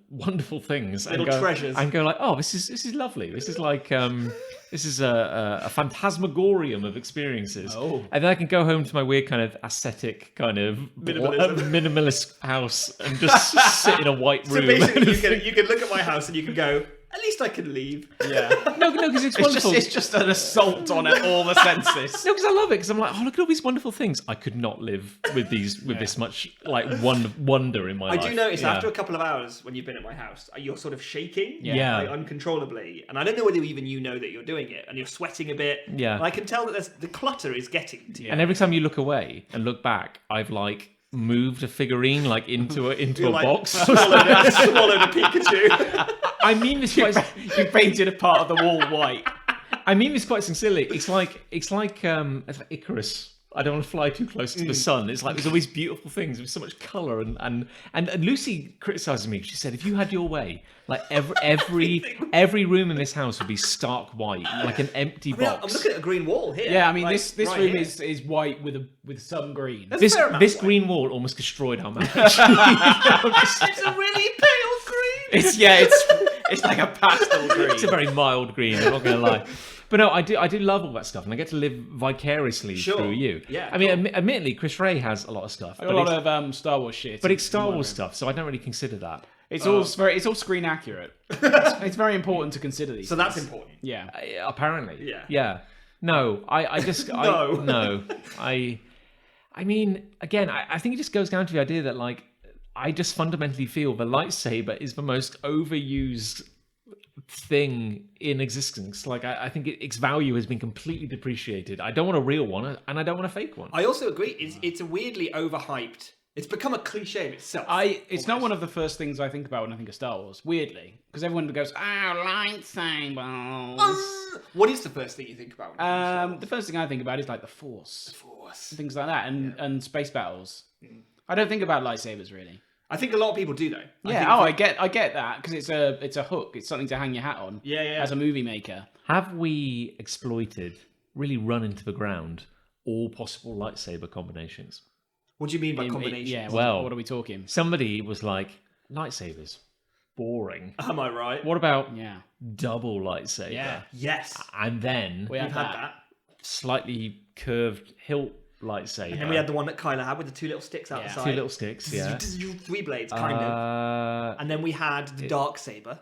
things Little and go, treasures. and go like, oh, this is lovely. This is like this is a phantasmagorium of experiences. Oh. And then I can go home to my weird kind of ascetic kind of minimalist house and just sit in a white So room. basically, you can look at my house and you can go, at least I can leave. yeah. no, because it's wonderful. It's just an assault on all the senses. No, because I love it. Because I'm like, oh, look at all these wonderful things. I could not live with these, with this much like wonder in my I life. do notice Yeah. after a couple of hours when you've been at my house, you're sort of shaking, Yeah. like, uncontrollably, and I don't know whether even you know that you're doing it, and you're sweating a bit. Yeah. and I can tell that the clutter is getting to you. And every time you look away and look back, I've like moved a figurine like into a Like, box. swallowed a Pikachu. I mean this quite. You painted a part of the wall white. I mean this quite sincerely. It's like Icarus. I don't want to fly too close to the sun. It's like there's all these beautiful things with so much colour and Lucy criticised me. She said if you had your way, like every room in this house would be stark white, like an empty box. I'm looking at a green wall here. Yeah, I mean like, this right room here. is white with some green. That's a fair amount This of green wall almost destroyed our marriage. It's a really pale green. It's like a pastel green. It's a very mild green. I'm not going to lie. But no, I do love all that stuff, and I get to live vicariously through you. Yeah, I mean, admittedly, Chris Ray has a lot of stuff, I got a lot of Star Wars shit. but it's Star in my Wars room. stuff, so I don't really consider that. It's all screen accurate. It's very important to consider these. So that's things. important. Yeah. Apparently, Yeah. yeah. No, I just No. I mean, again, I think it just goes down to the idea that like I just fundamentally feel the lightsaber is the most overused thing in existence. Like I think its value has been completely depreciated. I don't want a real one, and I don't want a fake one. I also agree. It's a weirdly overhyped. It's become a cliche of itself. It's not one of the first things I think about when I think of Star Wars. Weirdly, because everyone goes, lightsabers. What is the first thing you think about? The first thing I think about is like the Force, Force. things like that, and space battles. I don't think about lightsabers really. I think a lot of people do though. I get that because it's a hook. It's something to hang your hat on. Yeah. As a movie maker. Have we exploited, really run into the ground, all possible lightsaber combinations? What do you mean by combination? Yeah. Well- what are we talking? Somebody was like, lightsabers, boring. Am I right? What about Yeah. double lightsaber? Yeah. Yes. And then We We've had had that. that. slightly curved hilt lightsaber. And then we had the one that Kyla had with the two little sticks out Yeah. the two side. little sticks, yeah. Three blades, kind of. And then we had the dark saber.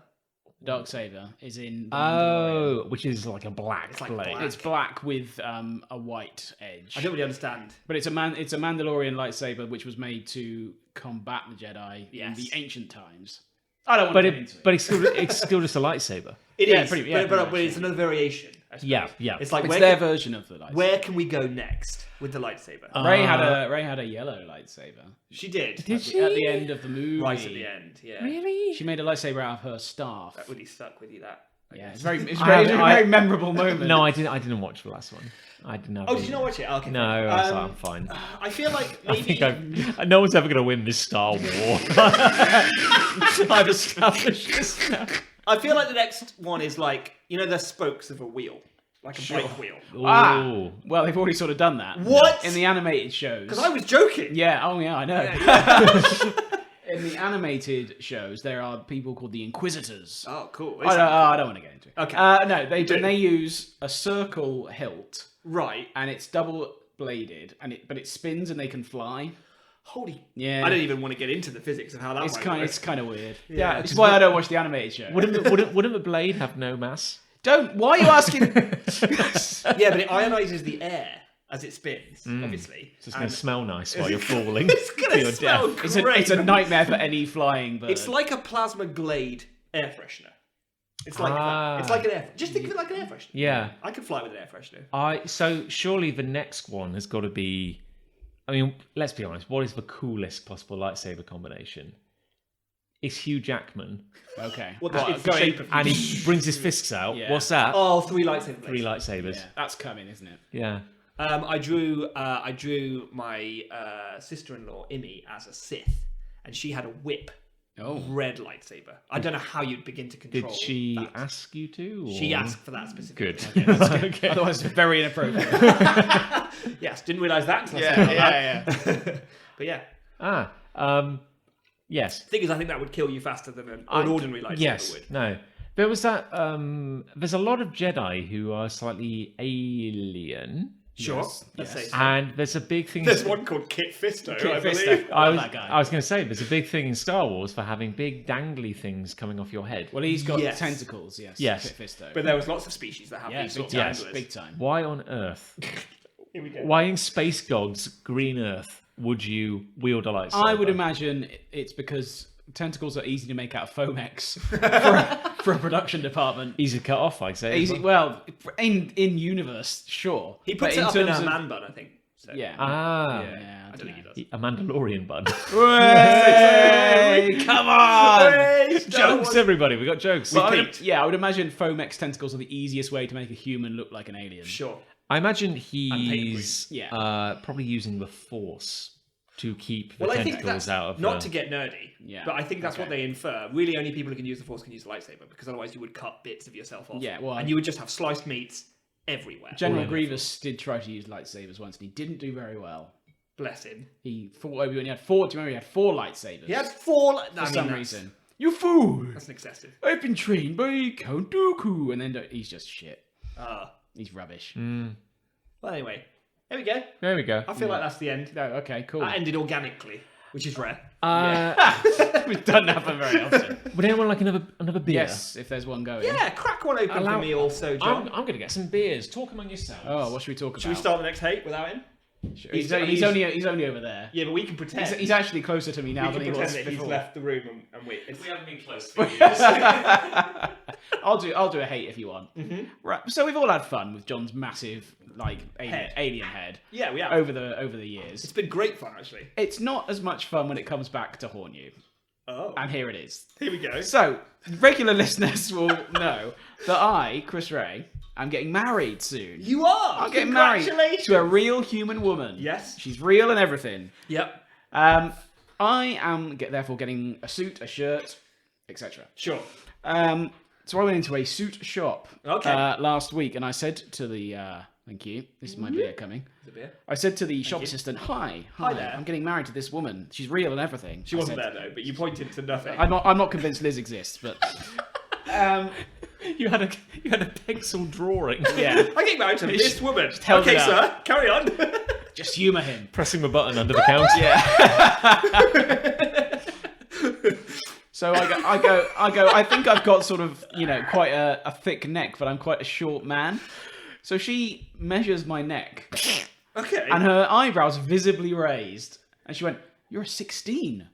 Dark saber is in. The Mandalorian. Oh, which is like a black It's like blade. black. It's black with a white edge. I don't really understand. But it's a Mandalorian lightsaber which was made to combat the Jedi Yes. in the ancient times. I don't want But to get into it. but it's still just a lightsaber. It Yeah, is, pretty- yeah, but pretty much, it's another variation. I suppose. Yeah. It's like It's where their can, version of the lightsaber. where can we go next with the lightsaber? Ray had a yellow lightsaber. She did. Did she? At the end of the movie. Right at the end. Yeah. Really? She made a lightsaber out of her staff. That really stuck with you. That. I Yeah, guess. it's very, it's I very, haven't- it's a very memorable moment. No, I didn't watch the last one. I didn't have Oh, any- did you not watch it? Okay. No, I was like, I'm fine. I feel like I maybe. think no one's ever going to win this Star War. I've established this now. I feel like the next one is like the spokes of a wheel, like a brake wheel. Ooh. Well, they've already sort of done that. What? In the animated shows. Because I was joking. Yeah, oh yeah, I know. In the animated shows, there are people called the Inquisitors. Oh, cool. I don't want to get into it. Okay. No, they use a circle hilt, Right. and it's double bladed, but it spins and they can fly. Holy. Yeah. I don't even want to get into the physics of how that It's might kind work. it's kind of weird. Yeah. It's why I don't watch the animated show. Wouldn't the blade have no mass? Don't. Why are you asking? Yeah, but it ionizes the air as it spins, obviously. It's just going And to smell nice while you're falling. It's to gonna your smell death. great. It's a nightmare for any flying bird. It's like a plasma glade air freshener. It's like Ah. that. It's like an air. Just think of it like an air freshener. Yeah. I could fly with an air freshener. So surely the next one has got to be. I mean, let's be honest. What is the coolest possible lightsaber combination? It's Hugh Jackman, Okay. What What, it's the going- shape of. and he brings his fists out. Yeah. What's that? Oh, three lightsaber blades. Three lightsabers. Yeah, that's coming, isn't it? Yeah. I drew my sister-in-law Imi as a Sith, and she had a whip, Oh. red lightsaber. I don't know how you'd begin to control. Did she that. ask you to? She or- asked for that specifically. Good. Okay. Otherwise, it's very inappropriate. Yes, didn't realise that. Until I said it out loud. yeah. But yeah, Yes. thing is, I think that would kill you faster than an ordinary lightsaber Yes. would. No. There was that. There's a lot of Jedi who are slightly alien, Sure, Yes, let's yes. say so. and there's a big thing. There's one called Kit Fisto, I Fisto. believe. I was, that guy. I was going to say there's a big thing in Star Wars for having big dangly things coming off your head. Well, he's got Yes. tentacles. Yes. Yes. Kit Fisto. But there was lots of species that have yeah, these big sorts time. of anglers. Big time. Why on earth? Here we go. Why in Space God's Green Earth would you wield a lightsaber? I would imagine it's because tentacles are easy to make out of Fomex for a production department. Easy to cut off, I'd say. Easy, well, in universe, sure. He puts But it up in a terms of- man bun, I think. So, Yeah. I don't think he does. A Mandalorian bun. Hey, come on! Hey, Jokes, everybody. We got jokes. Well, I would imagine Fomex tentacles are the easiest way to make a human look like an alien. Sure. I imagine he's Yeah. probably using the Force to keep the Well, I think tentacles that's out of not to get nerdy, Yeah. but I think that's what Okay. they infer. Really, only people who can use the Force can use the lightsaber, because otherwise you would cut bits of yourself off. Yeah, well, and you would just have sliced meats everywhere. General All over Grievous did try to use lightsabers once, and he didn't do very well. Bless him. He thought Obi-Wan had 4. Do you remember he had 4 lightsabers? He has 4. for some reason. You fool! That's an excessive. I've been trained by Count Dooku, and then he's just shit. He's rubbish. Well, anyway, there we go. There we go. I feel like that's the end. No, okay, cool. That ended organically, which is rare. It doesn't happen very often. Would anyone like another beer? Yes, if there's one going. Yeah, crack one open for me also, John. I'm going to get some beers. Talk among yourselves. Oh, what should we talk about? Should we start the next hate without him? He's only over there. Yeah, but we can pretend. He's actually closer to me now we than can he pretend was that he's before. left the room and wait. We haven't been close for years. I'll do a hate if you want. Right. So we've all had fun with John's massive alien head. Yeah, we have. over the years. It's been great fun, actually. It's not as much fun when it comes back to haunt you. Oh. And here it is. Here we go. So regular listeners will know that I, Chris Ray, am getting married soon. You are! I'm getting married Congratulations! to a real human woman. Yes. She's real and everything. Yep. I am therefore getting a suit, a shirt, etc. Sure. So I went into a suit shop Okay. last week, and I said to the thank you. This is my beer coming. Is it beer? I said to the shop assistant, "Hi there. I'm getting married to this woman. She's real and everything." She wasn't there, though, but you pointed to nothing. I'm not convinced Liz exists, but You had a pixel drawing. yeah, I get married to this woman. held Okay, it sir. Carry on. just humour him. Pressing the button under the counter. So I go. I think I've got sort of quite a thick neck, but I'm quite a short man. So she measures my neck, Okay. and her eyebrows visibly raised, and she went, "You're a 16."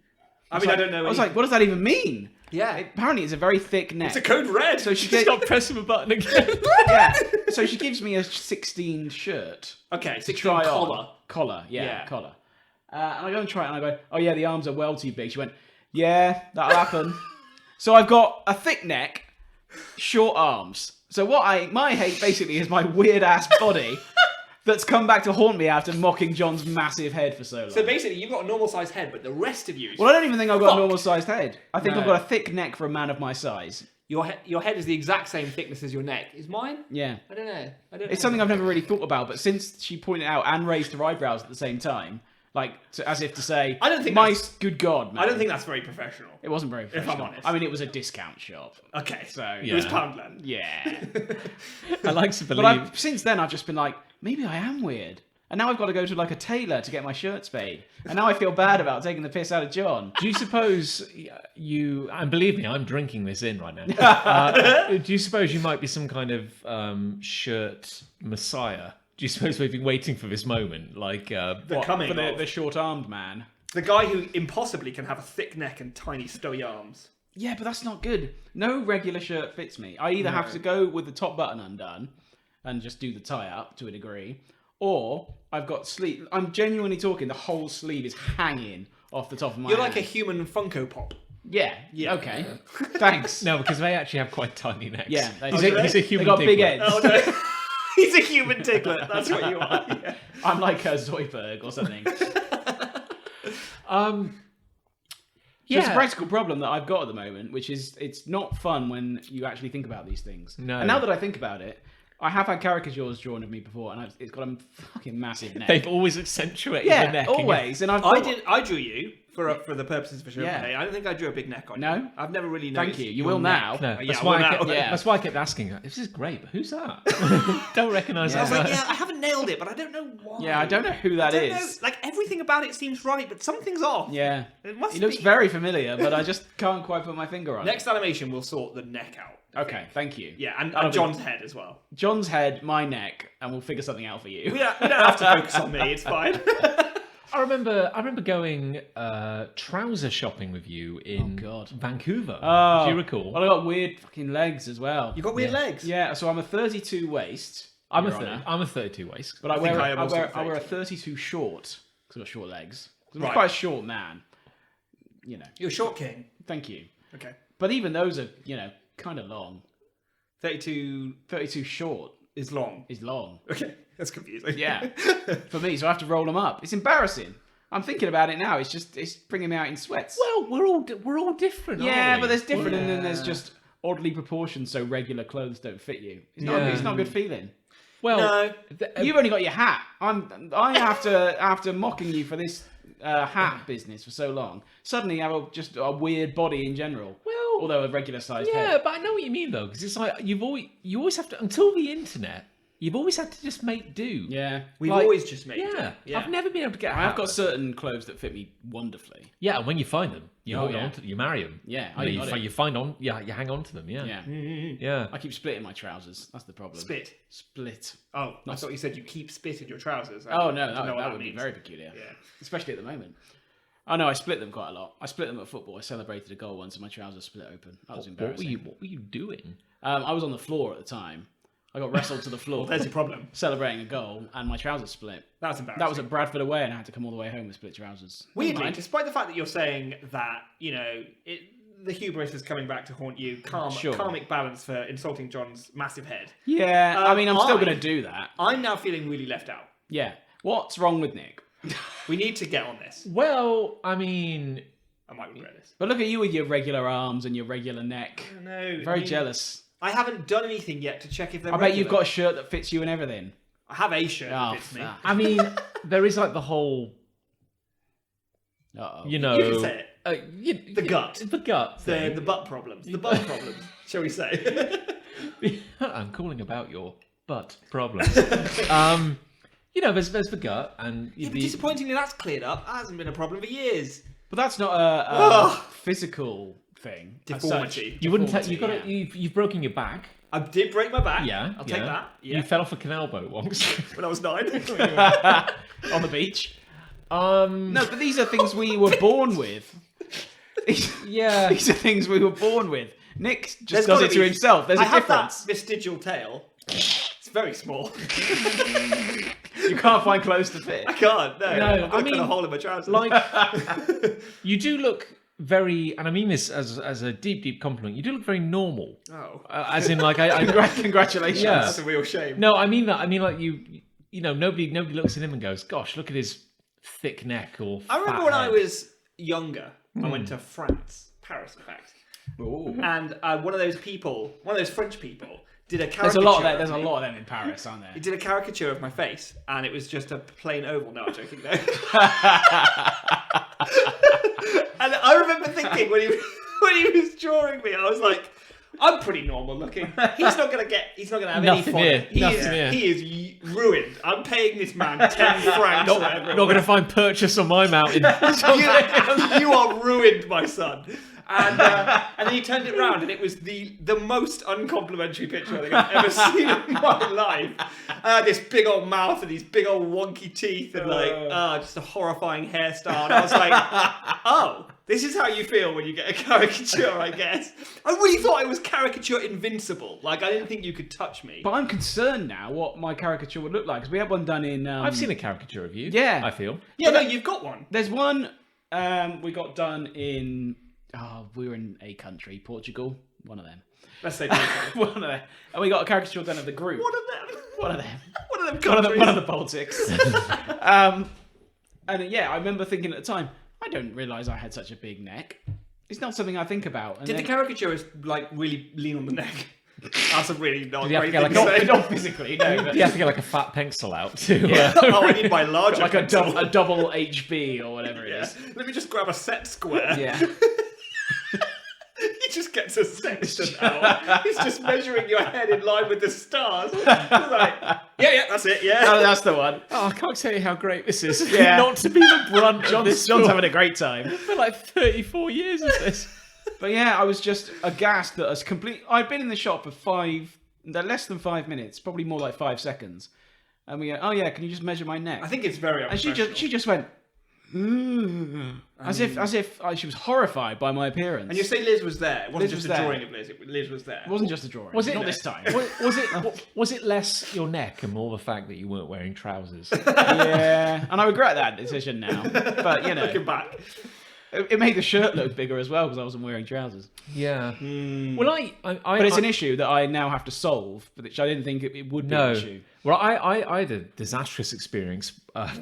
I don't know. I was like, "What does that even mean?" yeah. Apparently, it's a very thick neck. It's a code red. So she Just gave, not pressing the button again. yeah. So she gives me a 16 shirt. Okay, To 16 try collar. on. Collar, Yeah. collar. And I go and try it, and I go, "Oh yeah, the arms are well too big." She went, "Yeah, that'll happen." So I've got a thick neck, short arms. So my hate basically is my weird ass body that's come back to haunt me after mocking John's massive head for so long. So basically, you've got a normal sized head, but the rest of you. Well, I don't even think I've got a Fuck. normal sized head. I think No. I've got a thick neck for a man of my size. Your head is the exact same thickness as your neck. Is mine? Yeah. I don't know. It's something I've never really thought about, but since she pointed out and raised her eyebrows at the same time, as if to say, I don't think my that's- good God, man. I don't think that's very professional. It wasn't very professional. I'm honest. I mean, it was a discount shop. Okay. So, It was Yeah. Poundland. yeah. I like to But believe. since then, I've just been like, maybe I am weird. And now I've got to go to a tailor to get my shirts made. And now I feel bad about taking the piss out of John. Do you suppose you? And believe me, I'm drinking this in right now. Do you suppose you might be some kind of shirt messiah? Do you suppose we've been waiting for this moment? The coming For of the short-armed man. the guy who impossibly can have a thick neck and tiny stowy arms. Yeah, but that's not good. No regular shirt fits me. I either have to go with the top button undone and just do the tie-up to a degree, or I've got sleeve. I'm genuinely talking, the whole sleeve is hanging off the top of my You're like a hand. human Funko Pop. Yeah, okay. Thanks. No, because they actually have quite tiny necks. Yeah, they he's, do. he's a human. They got big dickler. heads. Oh no. He's a human tiglet. That's what you are. Yeah. I'm like a Zoidberg or something. Yeah. There's a practical problem that I've got at the moment, which is it's not fun when you actually think about these things. No. And now that I think about it, I have had caricatures drawn of me before, and it's got a fucking massive neck. They've always accentuated the yeah, neck. always. And I drew you for the purposes of a show Yeah. today. I don't think I drew a big neck on No? you. I've never really Thank noticed. you. You your will neck. now. No, Yeah, that's, well, why now. that's why I kept asking her, this is great, but who's that? Don't recognise I that. was like, yeah, I haven't nailed it, but I don't know why. Yeah, I don't know who that I don't is. know. Like everything about it seems right, but something's off. Yeah. It must He looks be. very familiar, but I just can't quite put my finger on Next animation, we'll sort the neck out. it. Okay, thank you. Yeah, and That'll be- John's head as well. John's head, my neck, and we'll figure something out for you. We don't have to focus on me. It's fine. I remember going trouser shopping with you in God. Vancouver. Oh, Do you recall? Well, I got weird fucking legs as well. You got weird legs. Yeah, so I'm a 32 waist, I'm Your Honour. I'm a 32 waist. But I think wear I am also I wear a 32. 32 short because I've got short legs. 'Cause I'm Right. quite a short man. You know. You're a short king. Thank you. Okay. But even those are kind of long. 32 32 short is long. is long. Okay, that's confusing. Yeah. For me, so I have to roll them up. It's embarrassing. I'm thinking about it now. It's bringing me out in sweats. Well, we're all different. yeah, aren't we? but there's different, and then Yeah. there's just oddly proportioned, so regular clothes don't fit you. It's not. Yeah. It's not a good feeling. Well, No. You've only got your hat. I after mocking you for this hat business for so long. Suddenly, I have just a weird body in general. Well, although a regular sized yeah, head. but I know what you mean though, because it's like you always have to, until the internet. You've always had to just make do. Yeah. We've Like, always just made Yeah. it. I've never been able to get. I've got certain clothes that fit me wonderfully. Yeah, and when you find them, you hold yeah. on to, you marry them. Yeah, You, got it. you find on, yeah, you hang on to them. Yeah, Yeah. yeah. I keep splitting my trousers. That's the problem. Spit. Split. Oh, I thought you said you keep spit in your trousers. Oh I no, don't know what that would be means. very peculiar. Yeah. Especially at the moment. Oh no, I split them quite a lot. I split them at football. I celebrated a goal once and my trousers split open. That was embarrassing. What were you doing? I was on the floor at the time. I got wrestled to the floor. There's your problem. Celebrating a goal and my trousers split. That's embarrassing. That was at Bradford away and I had to come all the way home with split trousers. Weirdly, Never mind. despite the fact that you're saying that, the hubris is coming back to haunt you, Sure. karmic balance for insulting John's massive head. Yeah, I mean, I'm still I- going to do that. I'm now feeling really left out. Yeah. What's wrong with Nick? We need to get on this. Well, I mean, I might regret this. But look at you with your regular arms and your regular neck. No, Very jealous. I haven't done anything yet to check if they're I bet you've regular. got a shirt that fits you and everything. I have a shirt Oh, that fits me. fuck. I mean, there is like the whole, Uh-oh. you know, You can say it. The gut. the gut thing. The butt problems. The butt problems, shall we say. I'm calling about your butt problems. There's the gut and Yeah, but the, disappointingly, that's cleared up. That hasn't been a problem for years. But that's not a physical thing. as Deformity. such. you wouldn't. Deformity, You've got yeah. you've broken your back. I did break my back. Yeah, I'll take that. Yeah. You fell off a canal boat once. When I was 9. On the beach. No, No, but these are things we were born with. yeah. These are things we were born with. Nick just There's does gotta it to be- himself. There's I a have difference. that vestigial tail. It's very small. You can't find clothes to fit. I can't. No, No, I've got I to cut mean, a hole in my trousers. Like, you do look very, and I mean this as a deep compliment. You do look very normal. oh, As in, like, I Congratulations. Yeah. that's a real shame. no, I mean that. I mean, like nobody looks at him and goes, "Gosh, look at his thick neck." Or I remember fat when head. I was younger. I went to France, Paris, in fact, Ooh. and one of those French people, did a caricature. There's a lot of that. of There's a me. lot of them in Paris, aren't He there? did a caricature of my face, and it was just a plain oval. No, I'm joking. No. And I remember thinking when he was drawing me, I was like, I'm pretty normal looking. He's not gonna have Nothing any here, fun. nothing here. He is ruined. I'm paying this man 10 francs. or whatever it Not going to was. find purchase on my mountain. You are ruined, my son. And then he turned it round, and it was the most uncomplimentary picture I think I've ever seen in my life. I had this big old mouth and these big old wonky teeth, and just a horrifying hairstyle. And I was like, oh, this is how you feel when you get a caricature, I guess. I really thought I was caricature invincible. Like, I didn't think you could touch me. But I'm concerned now what my caricature would look like because we had one done in. I've seen a caricature of you. Yeah. I feel. Yeah, no, you've got one. There's one we got done in. Oh, we were in a country, Portugal. One of them. Let's say One of them. And we got a caricature done of the group. one of them. One of them. One of them One countries. of the Baltics. And yeah, I remember thinking at the time, I don't realise I had such a big neck. It's not something I think about. And Did the then- caricaturist like really lean on the neck? That's a really not Did you have great to thing get, to like, say. not physically, no. But You have to get like a fat pencil out too. Yeah. Oh, I need my larger like a pencil. double HB or whatever it Yeah. is. Let me just grab a set square. Yeah. He just gets a sextant out. He's just measuring your head in line with the stars. He's like, yeah, that's it, yeah. Oh, that's the one. Oh, I can't tell you how great this is. Yeah. Not to be the brunt of this. John's having a great time. for like 34 years of this. But yeah, I was just aghast that us complete. I'd been in the shop for less than 5 minutes, probably more like 5 seconds. And we go, oh yeah, can you just measure my neck? I think it's very and she unprofessional. just went, As if she was horrified by my appearance. And you say Liz was there. It wasn't Liz just was a there. drawing of Liz. Liz was there. It wasn't just a drawing. Was it Not this time. Was it less your neck and more the fact that you weren't wearing trousers? Yeah, and I regret that decision now. But you know, Looking back. it made the shirt look bigger as well because I wasn't wearing trousers. Yeah. Well, But it's an issue that I now have to solve, which I didn't think it would be an issue. Well, I had a disastrous experience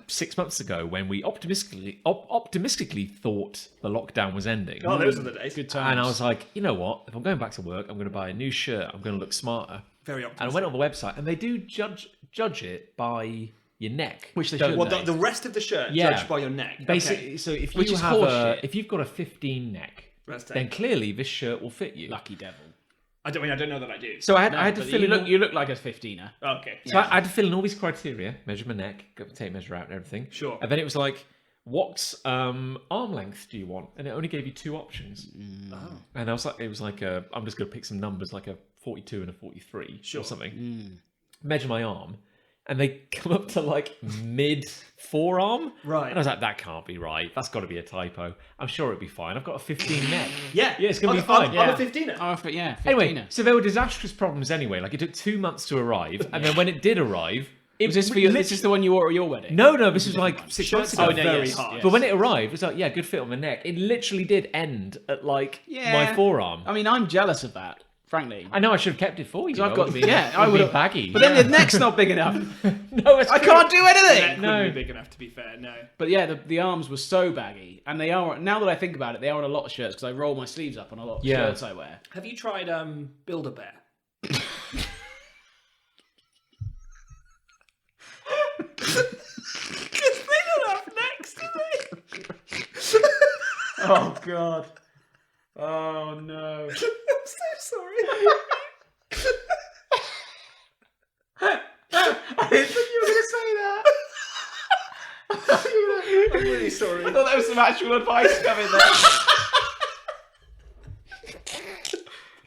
6 months ago when we optimistically thought the lockdown was ending. Oh, those are the days. Good times. And I was like, you know what? If I'm going back to work, I'm going to buy a new shirt. I'm going to look smarter. Very And I optimistic. went on the website, and they do judge it by your neck, Which they don't should. Well, the rest of the shirt Yeah. judged by your neck. Basically, Okay. so if Which you is have horseshit. if you've got a 15 neck, Let's take then it. clearly this shirt will fit you. Lucky devil. I don't know that I do. So I had No, to but fill in. you look like a 15er. Okay. So I had to fill in all these criteria, measure my neck, go tape measure out and everything. Sure. And then it was like, what arm length do you want? And it only gave you two options. Oh. And I was like, it was like I'm just going to pick some numbers, like a 42 and a 43 Sure. or something. Measure my arm. And they come up to like mid forearm. Right. And I was like, that can't be right. That's got to be a typo. I'm sure it'll be fine. I've got a 15 neck. Yeah. Yeah, it's gonna be I'm- fine. I'm Yeah. a 15er. Oh, but yeah, 15er. Anyway, so there were disastrous problems anyway. Like it took 2 months to arrive. And then when it did arrive, it Was this for your, this is the one you wore at your wedding? No, this was like 6 months Shirts ago. are Oh, no, very yes, hard. yes. But when it arrived, it was like, yeah, good fit on the neck. It literally did end at like my forearm. I mean, I'm jealous of that, frankly. I know I should have kept it for you. I've It got- would've been- yeah, it I would've would've- been baggy. But then the neck's not big enough. no, it's I true. can't do anything. Neck No. wouldn't be big enough to be fair. No. But yeah, the arms were so baggy, and they are now that I think about it, they are on a lot of shirts because I roll my sleeves up on a lot of Yeah. shirts I wear. Have you tried Build-A-Bear? Because they don't have necks, do they? Oh god. Oh no. I'm so sorry. I didn't think you were going to say that. I'm really sorry. I thought there was some actual advice coming there.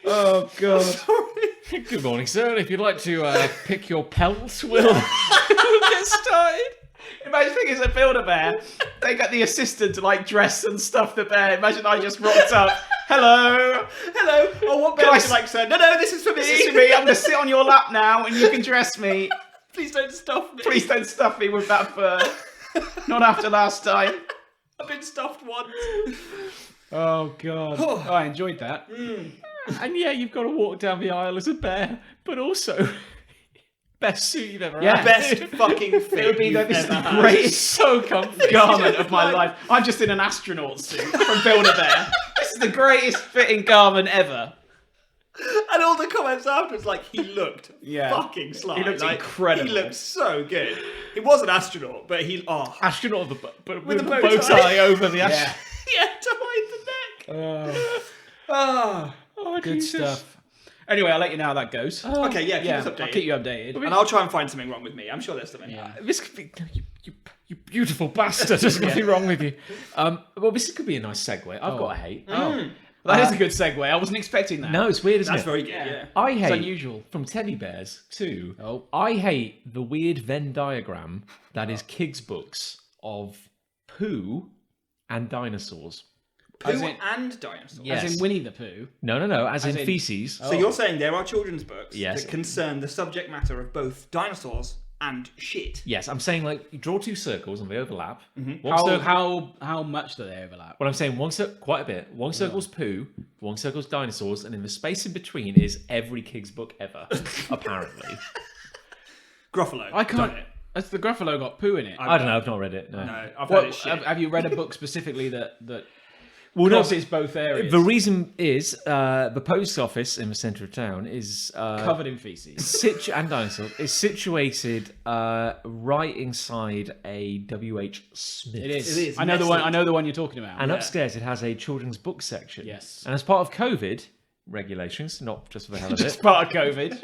Oh god. Good morning, sir. If you'd like to pick your pelt, we'll get started. Imagine thinking it's a Build-A-Bear. They got the assistant to like dress and stuff the bear. Imagine I just rocked up. Hello. Hello. Oh, what bear Can I would you like, sir? No, this is for me. This is me. I'm going to sit on your lap now and you can dress me. Please don't stuff me. Please don't stuff me with that fur. Not after last time. I've been stuffed once. Oh god. Oh, I enjoyed that. And yeah, you've got to walk down the aisle as a bear, but also best suit you've ever Yeah. had. Best fucking fit It would be you've this is ever the had. greatest So comfy. garment of my life. I'm just in an astronaut suit from Build-A-Bear. This is the greatest fitting garment ever. And all the comments afterwards, like, he looked Yeah. fucking sly. He looked like, incredible. He looked so good. He was an astronaut, but he, Astronaut of the but with the the bow bow tie. tie over the Yeah. yeah, to hide the neck. Oh, Oh, good Jesus. stuff. Anyway, I'll let you know how that goes. Okay, yeah, keep yeah, us updated. I'll keep you updated. And I'll try and find something wrong with me. I'm sure there's something. Yeah. This could be you beautiful bastard. There's nothing wrong with you. Well, this could be a nice segue. I've got a hate. Oh, that is a good segue. I wasn't expecting that. No, it's weird, isn't That's it? very good, yeah. I hate unusual. from teddy bears too. Oh. I hate the weird Venn diagram that is kids' books of poo and dinosaurs. Pooh As in- and dinosaurs. Yes. As in Winnie the Pooh. No, as in in- feces. So you're saying there are children's books Yes. that concern the subject matter of both dinosaurs and shit. Yes, I'm saying like you draw two circles and they overlap. One How, circle, how much do they overlap? well, I'm saying quite a bit. One circle's poo, one circle's dinosaurs, and in the space in between is every kid's book ever, apparently. Gruffalo. I can't. done it. That's the Gruffalo got poo in it. I don't know. I've not read it. No. No, I've What, heard it's shit. have you read a book specifically that Well, no, crosses both areas? the reason is the post office in the centre of town is covered in feces. and dinosaurs is situated right inside a W.H. Smith. It is. It is, I know the one. nestled. I know the one you're talking about. And upstairs it has a children's book section. Yes. And as part of COVID regulations, not just for the hell of Just it, part of COVID.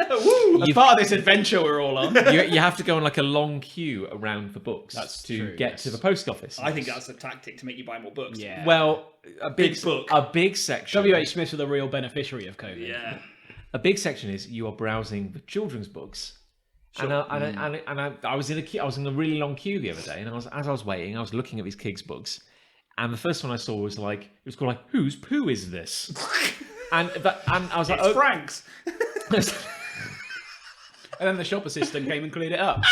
As part of this adventure we're all on. you have to go on like a long queue around the books to true, get yes. to the post office. I think that's a tactic to make you buy more books. Yeah. Well, a Big book. a big section. W.H. Smith's the real beneficiary of COVID. Yeah. A big section is you are browsing the children's books, I was in a queue. I was in a really long queue the other day, and as I was waiting, I was looking at these kids' books, and the first one I saw was like, it was called like, "Whose poo is this?" and I was like, It's Frank's. And then the shop assistant came and cleared it up.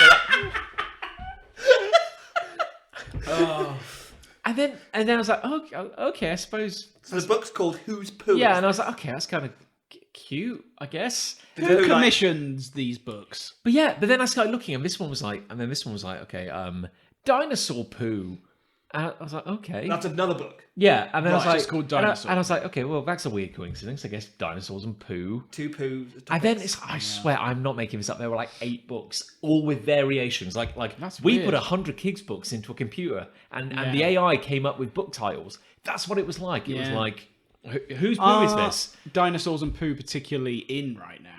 So And then I was like, okay, I suppose. So the book's called Whose Poo? Yeah, Is and I was like, okay, that's kind of cute, I guess. who commissions these books? But then I started looking, and this one was like, okay, dinosaur poo. And I was like, okay, That's another book. yeah. And then I was Right, like, it's called Dinosaur. And I was like, okay, well, that's a weird coincidence. I guess dinosaurs and poo. 2 poos. And then I swear, I'm not making this up. There were like 8 books, all with variations. Like That's we weird. put 100 kids' books into a computer, and the AI came up with book titles. That's what it was like. It was Yeah. like, whose poo is this? Dinosaurs and poo particularly in right now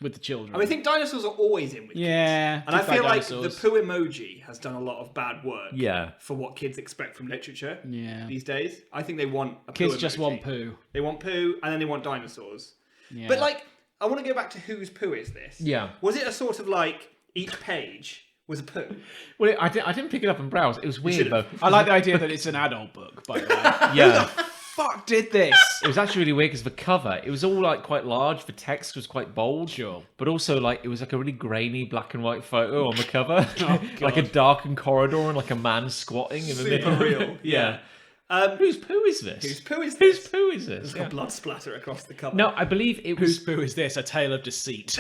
with the children. I think dinosaurs are always in with kids. yeah, And I feel like the dinosaurs. poo emoji has done a lot of bad work Yeah. for what kids expect from literature Yeah. these days. I think they want a Kids poo just emoji. want poo. They want poo, and then they want dinosaurs. Yeah. But like, I want to go back to whose poo is this? Yeah. Was it a sort of like each page was a poo? Well, I didn't pick it up and browse. It was weird though. I like the idea that it's an adult book, by the way. Yeah. Fuck did this? It was actually really weird because the cover, it was all like quite large. The text was quite bold. Sure. But also like it was like a really grainy black and white photo on the cover. Oh, like a darkened corridor and like a man squatting in the Super middle. real. Yeah. Um, Whose poo is this? whose poo is Whose this? poo is this? There's like a blood splatter across the cover. No, I believe it Whose was, poo is this? A tale of deceit.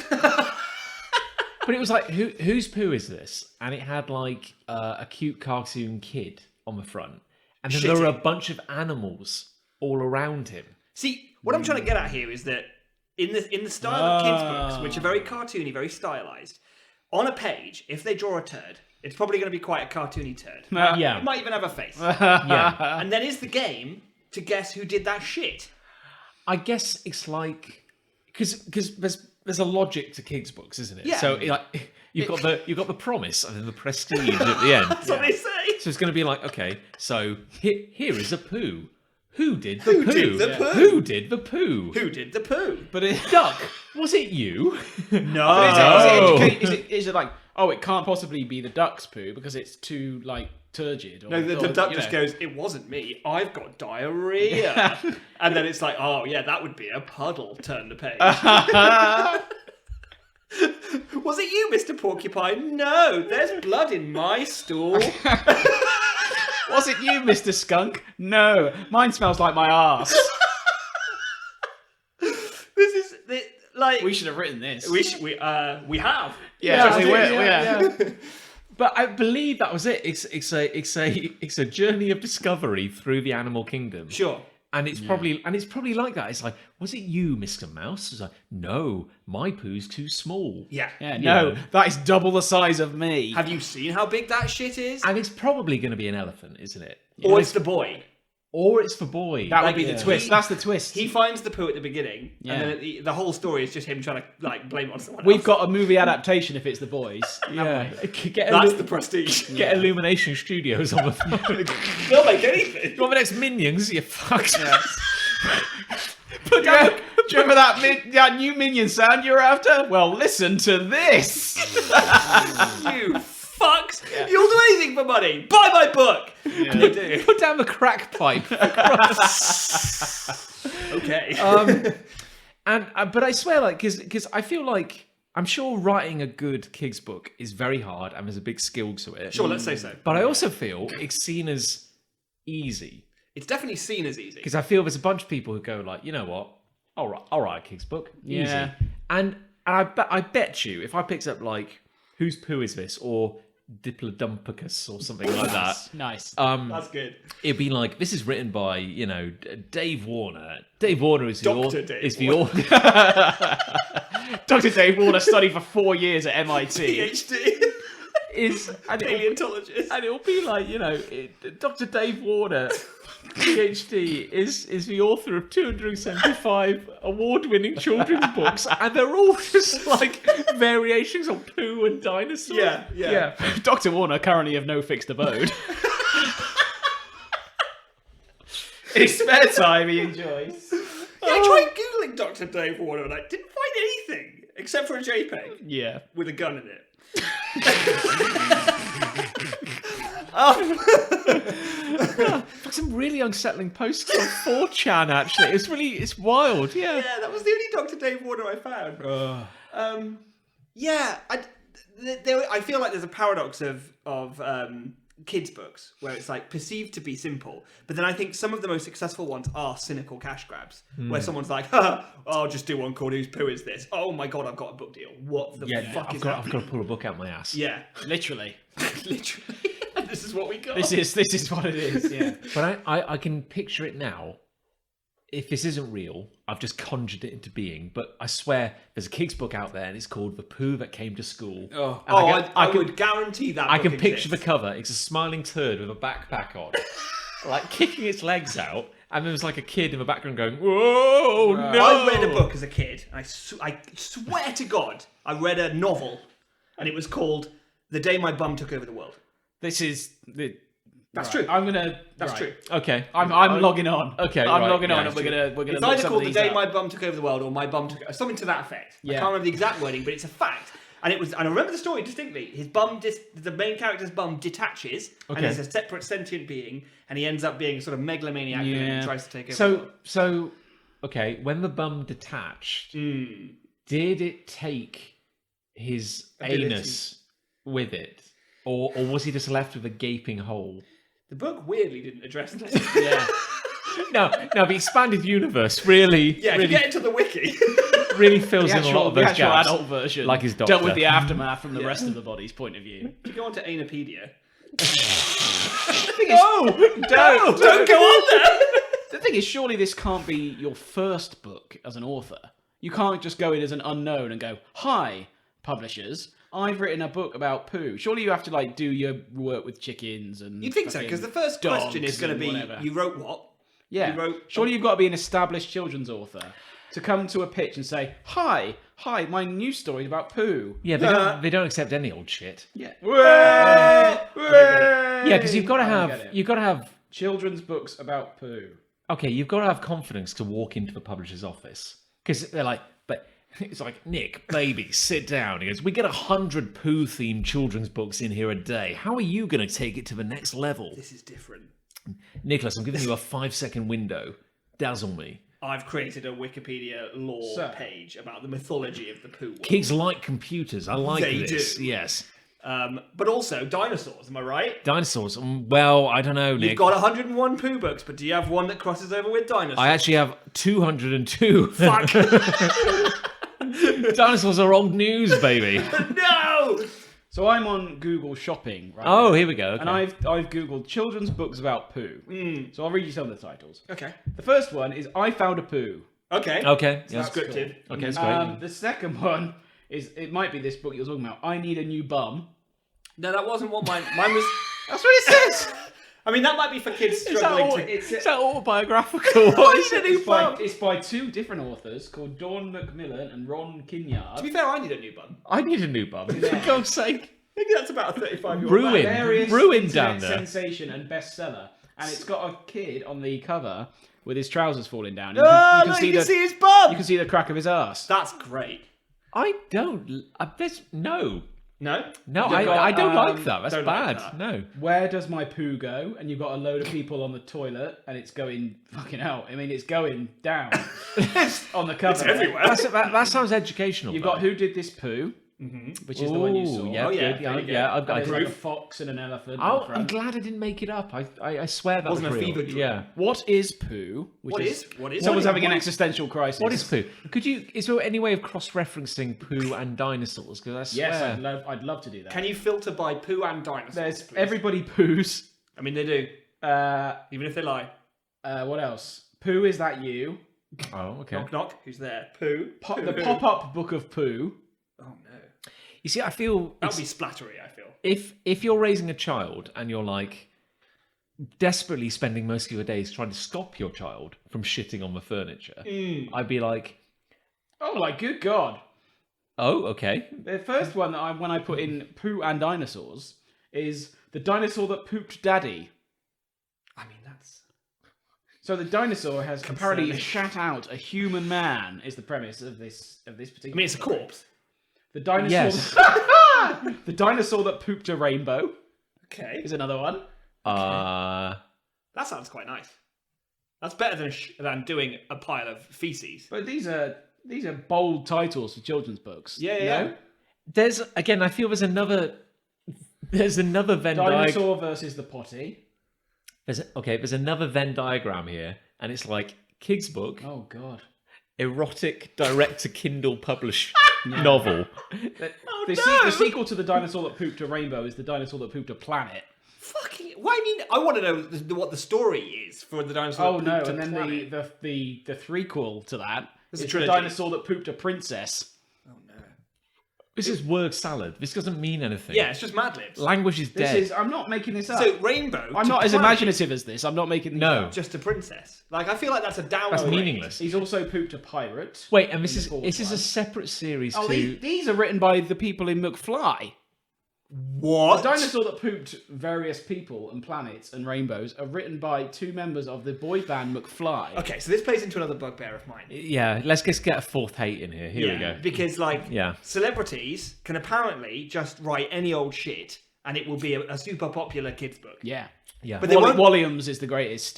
but it was like whose poo is this? And it had like a cute cartoon kid on the front, and then there were a Shitting. bunch of animals all around him. See, what I'm trying to get at here is that in the style of kids' books, which are very cartoony, very stylized, on a page, if they draw a turd, it's probably going to be quite a cartoony turd. Yeah. It might even have a face. Yeah. And then is the game to guess who did that shit. I guess it's like because there's a logic to kids' books, isn't it? Yeah. So like you've got the promise and then the prestige at the end. That's what they say. So it's going to be like, okay, so here is a poo. Who did the poo? did the poo? Who did the poo? Who did the poo? But it, Duck, was it you? No. is it like, oh, it can't possibly be the duck's poo because it's too like turgid? Or, No, the or, duck you just know. goes, it wasn't me, I've got diarrhea. And then it's like, oh yeah, that would be a puddle, turn the page. Was it you, Mr. Porcupine? No, there's blood in my stool. Was it you, Mr. Skunk? No, mine smells like my ass. This is like We should have written this. we have. Yeah, I we do, will, But I believe that was it. It's a journey of discovery through the animal kingdom. Sure. And it's probably like that. It's like, was it you, Mr. Mouse? It's like, no, my poo's too small. Yeah. Yeah, no, that is double the size of me. Have you seen how big that shit is? And it's probably going to be an elephant, isn't it? Or it's the boy. Or it's the boy. That would Like, be the yeah. twist. That's the twist. He finds the poo at the beginning, Yeah. and then the whole story is just him trying to like blame it on someone We've else. got a movie adaptation if it's the boys. yeah. That's the prestige. Get Illumination Studios on the. They'll make anything. You want the next Minions? You fucks. Do you remember that new Minion sound you're after? Well, listen to this. You fucks! You'll do anything for money. Buy my book. And they do. Put down the crack pipe. Okay. But I swear, like, because I feel like I'm sure writing a good kids book is very hard and there's a big skill to it. Sure, let's say so. But I also feel it's seen as easy It's definitely seen as easy. because I feel there's a bunch of people who go like, you know what, I'll write a kids book, easy. Yeah. And I bet you if I picked up like whose poo is this or Diplodompicus or something like that. Nice. That's good. It'd be like, this is written by, Dave Warner. Dave Warner is the Dr. author. Dave Is the Warner. author. Dr. Dave Warner studied for 4 years at MIT. PhD. And Paleontologist. it'll be like, Dr. Dave Warner, PhD, is the author of 275 award-winning children's books, and they're all just like variations on poo and dinosaurs. Yeah. Dr. Warner currently of no fixed abode. In his spare time he enjoys. Yeah, I tried Googling Dr. Dave Warner and I didn't find anything. except for a JPEG Yeah. with a gun in it. Some really unsettling posts on 4chan, actually. It's wild, yeah. Yeah, that was the only Dr. Dave Warner I found. I feel like there's a paradox of kids' books where it's like perceived to be simple, but then I think some of the most successful ones are cynical cash grabs, where someone's like, I'll just do one called Whose Poo Is This? Oh my god, I've got a book deal. What the fuck is I've got to pull a book out my ass. Yeah, Literally. literally. This is what we got. This is what it is, yeah. But I can picture it now. If this isn't real, I've just conjured it into being. But I swear, there's a kid's book out there, and it's called The Poo That Came to School. I would guarantee that. I book can picture exists. the cover. It's a smiling turd with a backpack on, like kicking its legs out, and there's like a kid in the background going, "Whoa, no!" I read a book as a kid. I swear to God, I read a novel, and it was called "The Day My Bum Took Over the World." This is the. That's right. true. I'm gonna. That's right. true. Okay, I'm logging on. Okay, I'm right, logging on, yeah, and we're gonna. It's look either some called of "The these Day up. My Bum Took Over the World" or "My Bum Took," something to that effect. I Yeah. can't remember the exact wording, but it's a fact. And I remember the story distinctly. His bum, the main character's bum detaches, and he's a separate sentient being, and he ends up being a sort of megalomaniac and tries to take over. So, okay, when the bum detached, did it take his anus with it, or was he just left with a gaping hole? The book weirdly didn't address this. Yeah. No, the expanded universe really, Yeah, if you get into the wiki. really fills in a lot of The those actual gaps. adult version, Like his dealt doctor. with the aftermath from the rest of the body's point of view. If you go on to Anapedia. Don't go on there! The thing is, surely this can't be your first book as an author. You can't just go in as an unknown and go, "Hi, publishers, I've written a book about poo." Surely you have to do your work with chickens and. You'd think so, because the first question is going to be, whatever. you wrote what? Yeah. You wrote. Surely you've got to be an established children's author to come to a pitch and say, "Hi, my new story is about poo." Yeah, they don't accept any old shit. Yeah. Yeah, because you've got to have Children's books about poo. okay, you've got to have confidence to walk into the publisher's office because they're like, but it's like, "Nick, baby, sit down." He goes, "We get 100 poo-themed children's books in here a day. How are you going to take it to the next level?" This is different. Nicholas, I'm giving you a 5-second window. Dazzle me. I've created a Wikipedia lore page about the mythology of the poo world. Kids like computers. I like They this. do. Yes. But also dinosaurs, am I right? Dinosaurs. Well, I don't know, Nick. You've got 101 poo books, but do you have one that crosses over with dinosaurs? I actually have 202. Fuck! Dinosaurs are old news, baby. No! So I'm on Google Shopping right Oh, now, here we go. Okay. and I've googled children's books about poo. So I'll read you some of the titles. Okay. The first one is "I Found a Poo." Okay. Okay. Yeah. Scripted. Okay, that's great. The second one is, it might be this book you're talking about, "I Need a New Bum." No, that wasn't what mine was. That's what it says. I mean, that might be for kids struggling to. Is that autobiographical? What is it? It's by two different authors called Dawn Macmillan and Ron To Kinyard. be fair, I need a new bum. I need a new bum. For God's sake. I think that's about a 35-year-old Ruin. man. Hilarious Ruined internet down there. sensation and bestseller, and it's got a kid on the cover with his trousers falling down. Oh, You look, you can the, see his bum! you can see the crack of his ass. That's great. I don't. There's no. No? No, You've got, I don't like that. That's don't like bad. that. No. "Where Does My Poo Go?" And you've got a load of people on the toilet, and it's going fucking out. I mean, it's going down on the cover. It's everywhere. That sounds educational. You've though. got "Who Did This Poo?" Which is the one you saw. Yeah, Oh, yeah, good. there you go. Yeah, I've got. There's like a fox and an elephant. Oh, in I'm front. glad I didn't make it up. I swear that Wasn't was a real. fever dream. Yeah. What is poo? Which What is? Someone's having an what is- existential crisis. What is poo? Is there any way of cross-referencing poo and dinosaurs? Because I swear. Yes, I'd love to do that. Can you filter by poo and dinosaurs? There's please? everybody poos. I mean, they do. Even if they lie. What else? Poo, is that you? Oh, okay. Knock, knock. Who's there? Poo. The pop-up book of poo. Oh, no. You see, I feel That would be splattery, I feel. if you're raising a child and you're like desperately spending most of your days trying to stop your child from shitting on the furniture, I'd be like, Oh, like, good God. oh, okay. The first one that when I put in poo and dinosaurs is "The Dinosaur That Pooped Daddy." I mean, that's... So the dinosaur has apparently Concerning. shat out a human man. Is the premise of this particular? I mean, it's a corpse. The dinosaur. Yes. The dinosaur that pooped a rainbow Okay. is another one. That sounds quite nice. That's better than doing a pile of feces. But these are bold titles for children's books. Yeah. No? There's again. I feel there's another Venn diagram. Dinosaur versus the potty. There's another Venn diagram here, and it's like kids' book, Oh God. erotic direct-to-Kindle published novel. The sequel to the dinosaur that pooped a rainbow is the dinosaur that pooped a planet. Fucking. Why? I mean, I want to know what the story is for the dinosaur. Oh that no! pooped a And then planet. the threequel to that It's a is the trilogy. dinosaur that pooped a princess. Oh no. This is word salad. This doesn't mean anything. Yeah, it's just Mad Libs. Language is This dead. is. I'm not making this up. So rainbow. I'm to not as planet, imaginative as this. I'm not making these No. up. Just a princess. Like I feel like that's a downgrade. That's meaningless. He's also pooped a pirate. Wait, and this in is the fourth this is a one. separate series Oh, to. these are written by the people in McFly. What? The dinosaur that pooped various people and planets and rainbows are written by two members of the boy band McFly. Okay, so this plays into another bugbear of mine. Yeah, let's just get a fourth hate in here. Here we go. Because like Yeah. celebrities can apparently just write any old shit and it will be a super popular kids book. Yeah. Yeah, But they won't. Walliams is the greatest.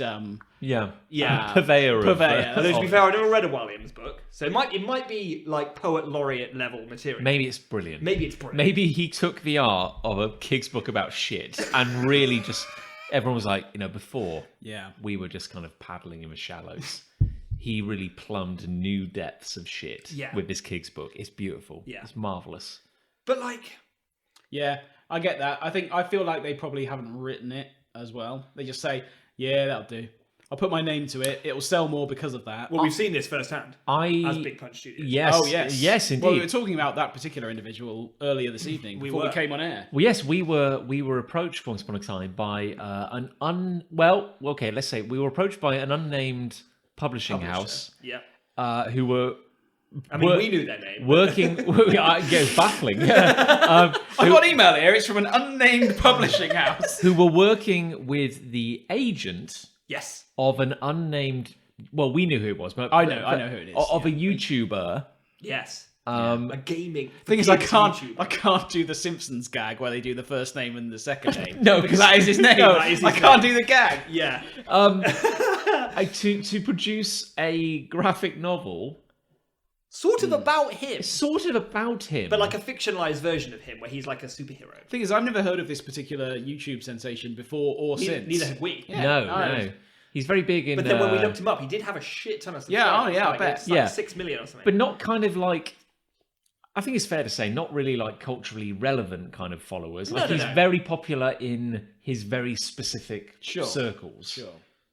yeah, Yeah. purveyor of. Purveyor. Although to be of- fair, I've never read a Williams book, so it might be like poet laureate level material. Maybe it's brilliant. Maybe it's brilliant. Maybe he took the art of a kid's book about shit and really just. Everyone was like, before Yeah. we were just kind of paddling in the shallows. He really plumbed new depths of shit Yeah. with this kid's book. It's beautiful. Yeah. It's marvelous. But like, Yeah, I get that. I feel like they probably haven't written it as well. They just say, yeah, that'll do. I'll put my name to it. It'll sell more because of that. well, we've seen this firsthand as Big Punch Studios. Yes. Oh, yes. Yes, indeed. Well, we were talking about that particular individual earlier this evening before we were. came on air. Well, yes, we were approached once upon a time by let's say we were approached by an unnamed publishing house Yeah. who were I mean, wor- we knew their name. working. It's baffling. I've got an email here. It's from an unnamed publishing house. Who were working with the agent Yes. of an unnamed. Well, we knew who it was, but I know who it is, Of a yeah. YouTuber. Yes. Um, A gaming. Thing is, I kids can't YouTuber. do the Simpsons gag where they do the first name and the second name. No, because that is his name. No, that is his I can't name. do the gag. Yeah. to produce a graphic novel, Sort of about him, sort of about him, but like a fictionalized version of him, where he's like a superhero. Thing is, I've never heard of this particular YouTube sensation before or since. Neither have we. Yeah, no. He's very big in. But then when we looked him up, he did have a shit ton of Yeah, subscribers. oh, yeah, I like, bet. it's like Yeah. 6 million or something. but not kind of like. I think it's fair to say, not really like culturally relevant kind of followers. Like No, he's no. very popular in his very specific circles. Sure.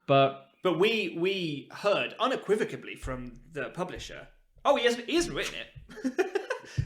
But we heard unequivocally from the publisher. Oh, he hasn't written it.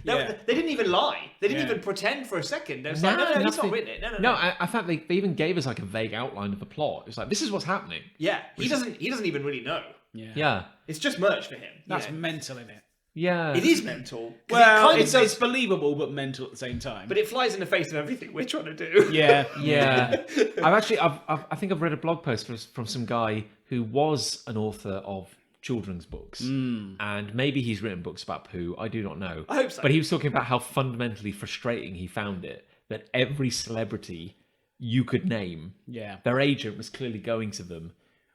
Yeah. They didn't even lie. They didn't Yeah. even pretend for a second. They was like, no, he's not nothing. written it. No. No, I thought they even gave us like a vague outline of the plot. It's like this is what's happening. Yeah, he doesn't even really know. Yeah, It's just merch for him. That's you know? mental, isn't it? yeah. It is mental. 'Cause Well, it kind of it's believable but mental at the same time. but it flies in the face of everything we're trying to do. yeah, Yeah, I think I've read a blog post from some guy who was an author of children's books, and maybe he's written books about poo. I do not know. I hope so. But he was talking about how fundamentally frustrating he found it that every celebrity you could name, yeah. their agent was clearly going to them.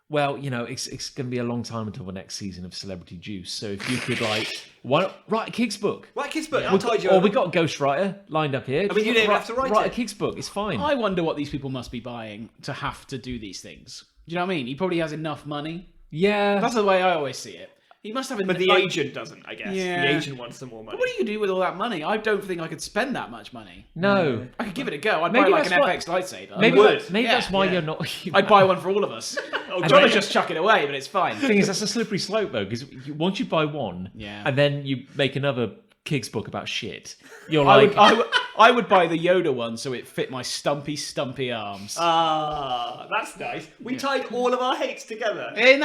Well, it's going to be a long time until the next season of Celebrity Juice. So if you could write a kids book. Write a kid's book. I'll tide you Or over. we got a ghostwriter lined up here. I mean, you don't even have to write a it. kids book. It's fine. I wonder what these people must be buying to have to do these things. Do you know what I mean? He probably has enough money. Yeah. That's the way I always see it. He must have enough. But the agent doesn't, I guess. Yeah. The agent wants some more money. What do you do with all that money? I don't think I could spend that much money. No. I could give it a go. I'd Maybe buy like an that's FX lightsaber. Maybe, would. maybe Yeah, that's why yeah. you're not... I'd buy one for all of us. And John then- would just chuck it away, but it's fine. The thing is, that's a slippery slope, though, because once you buy one, Yeah. and then you make another kids book about shit, you're I like... I would buy the Yoda one so it fit my stumpy arms. Ah, that's nice. We tied all of our hates together. we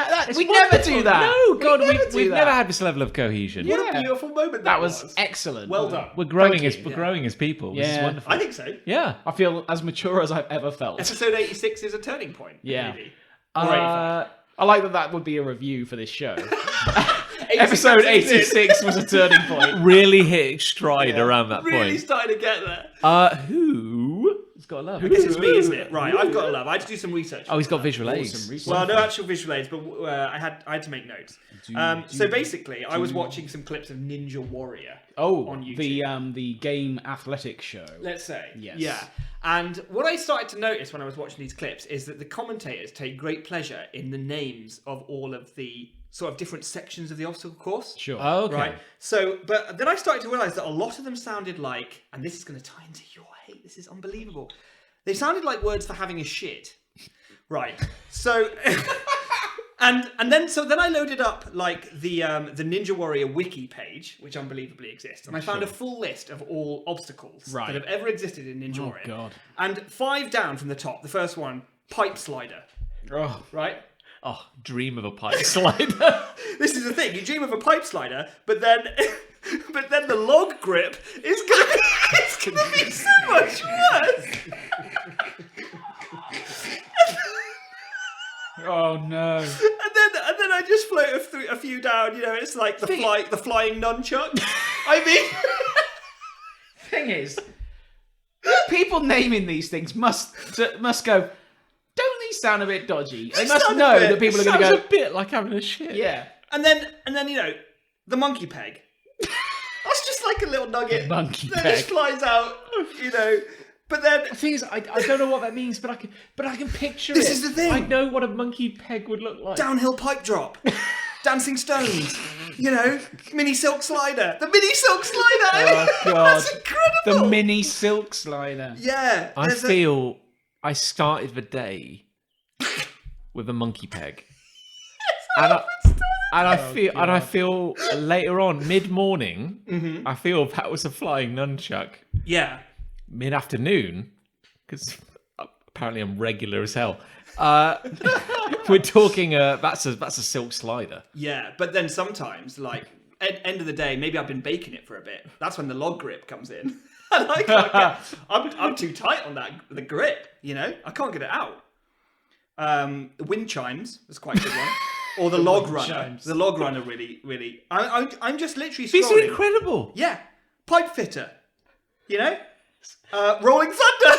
never do that. No, God, never do we've that. never had this level of cohesion. What Yeah. a beautiful moment That was excellent. Well done. We're growing Thank as you. we're growing as people. This is Yeah. wonderful. I think so. Yeah. I feel as mature as I've ever felt. Episode 86 is a turning point. Yeah. Maybe. Or 85. I like that would be a review for this show. Episode 86 was a turning point. Really hit stride around that Really point. starting to get there. Who? It's got a love. I guess it's me, isn't it? Right, I've got a love. I had to do some research. Oh, he's got visual aids. Well, no actual visual aids, but I had to make notes. So basically, I was watching some clips of Ninja Warrior on YouTube. The game athletic show. Let's say. Yes. Yeah. And what I started to notice when I was watching these clips is that the commentators take great pleasure in the names of all of the sort of different sections of the obstacle course. Sure. Oh, okay. Right. So, but then I started to realize that a lot of them sounded like, and this is going to tie into your hate. This is unbelievable. They sounded like words for having a shit. Right. So, and then I loaded up like the Ninja Warrior wiki page, which unbelievably exists, and I found a full list of all obstacles that have ever existed in Ninja Warrior. God. And 5 down from the top. The first one, pipe slider. Oh. Right. Oh, dream of a pipe slider. This is the thing. You dream of a pipe slider, but then the log grip is gonna be so much worse. Oh no! And then I just float a few down. You know, it's like the flying nunchuck. I mean, Thing is, people naming these things must go. Don't these sound a bit dodgy? They must sound a know bit- that people are going Sounds to go. a bit like having a shit. Yeah, and then you know, the monkey peg. That's just like a little nugget Monkey that peg. just flies out. You know, but then The thing is, I don't know what that means, but I can picture This it. is the thing. I know what a monkey peg would look like. downhill pipe drop. Dancing stones, you know, mini silk slider. The mini silk slider. I mean, Oh, God. that's incredible. the mini silk slider. Yeah, I there's a- feel I started the day with a monkey peg, and I feel later on, mid morning, I feel that was a flying nunchuck. yeah. Mid afternoon, because apparently I'm regular as hell. We're talking. That's a silk slider. Yeah, but then sometimes, like, end of the day, maybe I've been baking it for a bit. That's when the log grip comes in. And I can't get, I'm too tight on the grip, you know? I can't get it out. The wind chimes was quite a good one. Or the log runner. chimes. The log runner really... I'm just literally These are scrolling. incredible. Yeah. Pipe fitter. You know? Rolling thunder.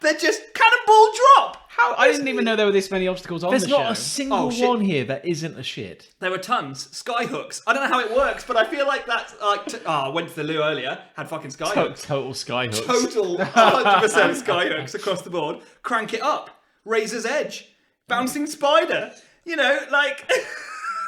They're just cannonball drop. How I didn't even know there were this many obstacles on There's the not show. a single Oh, shit. one here that isn't a shit. There were tons. Sky hooks. I don't know how it works, but I feel like that's like... I went to the loo earlier, had fucking sky hooks. Total sky hooks. Total 100% sky hooks across the board. Crank it up. Razor's edge. Bouncing spider. You know, like...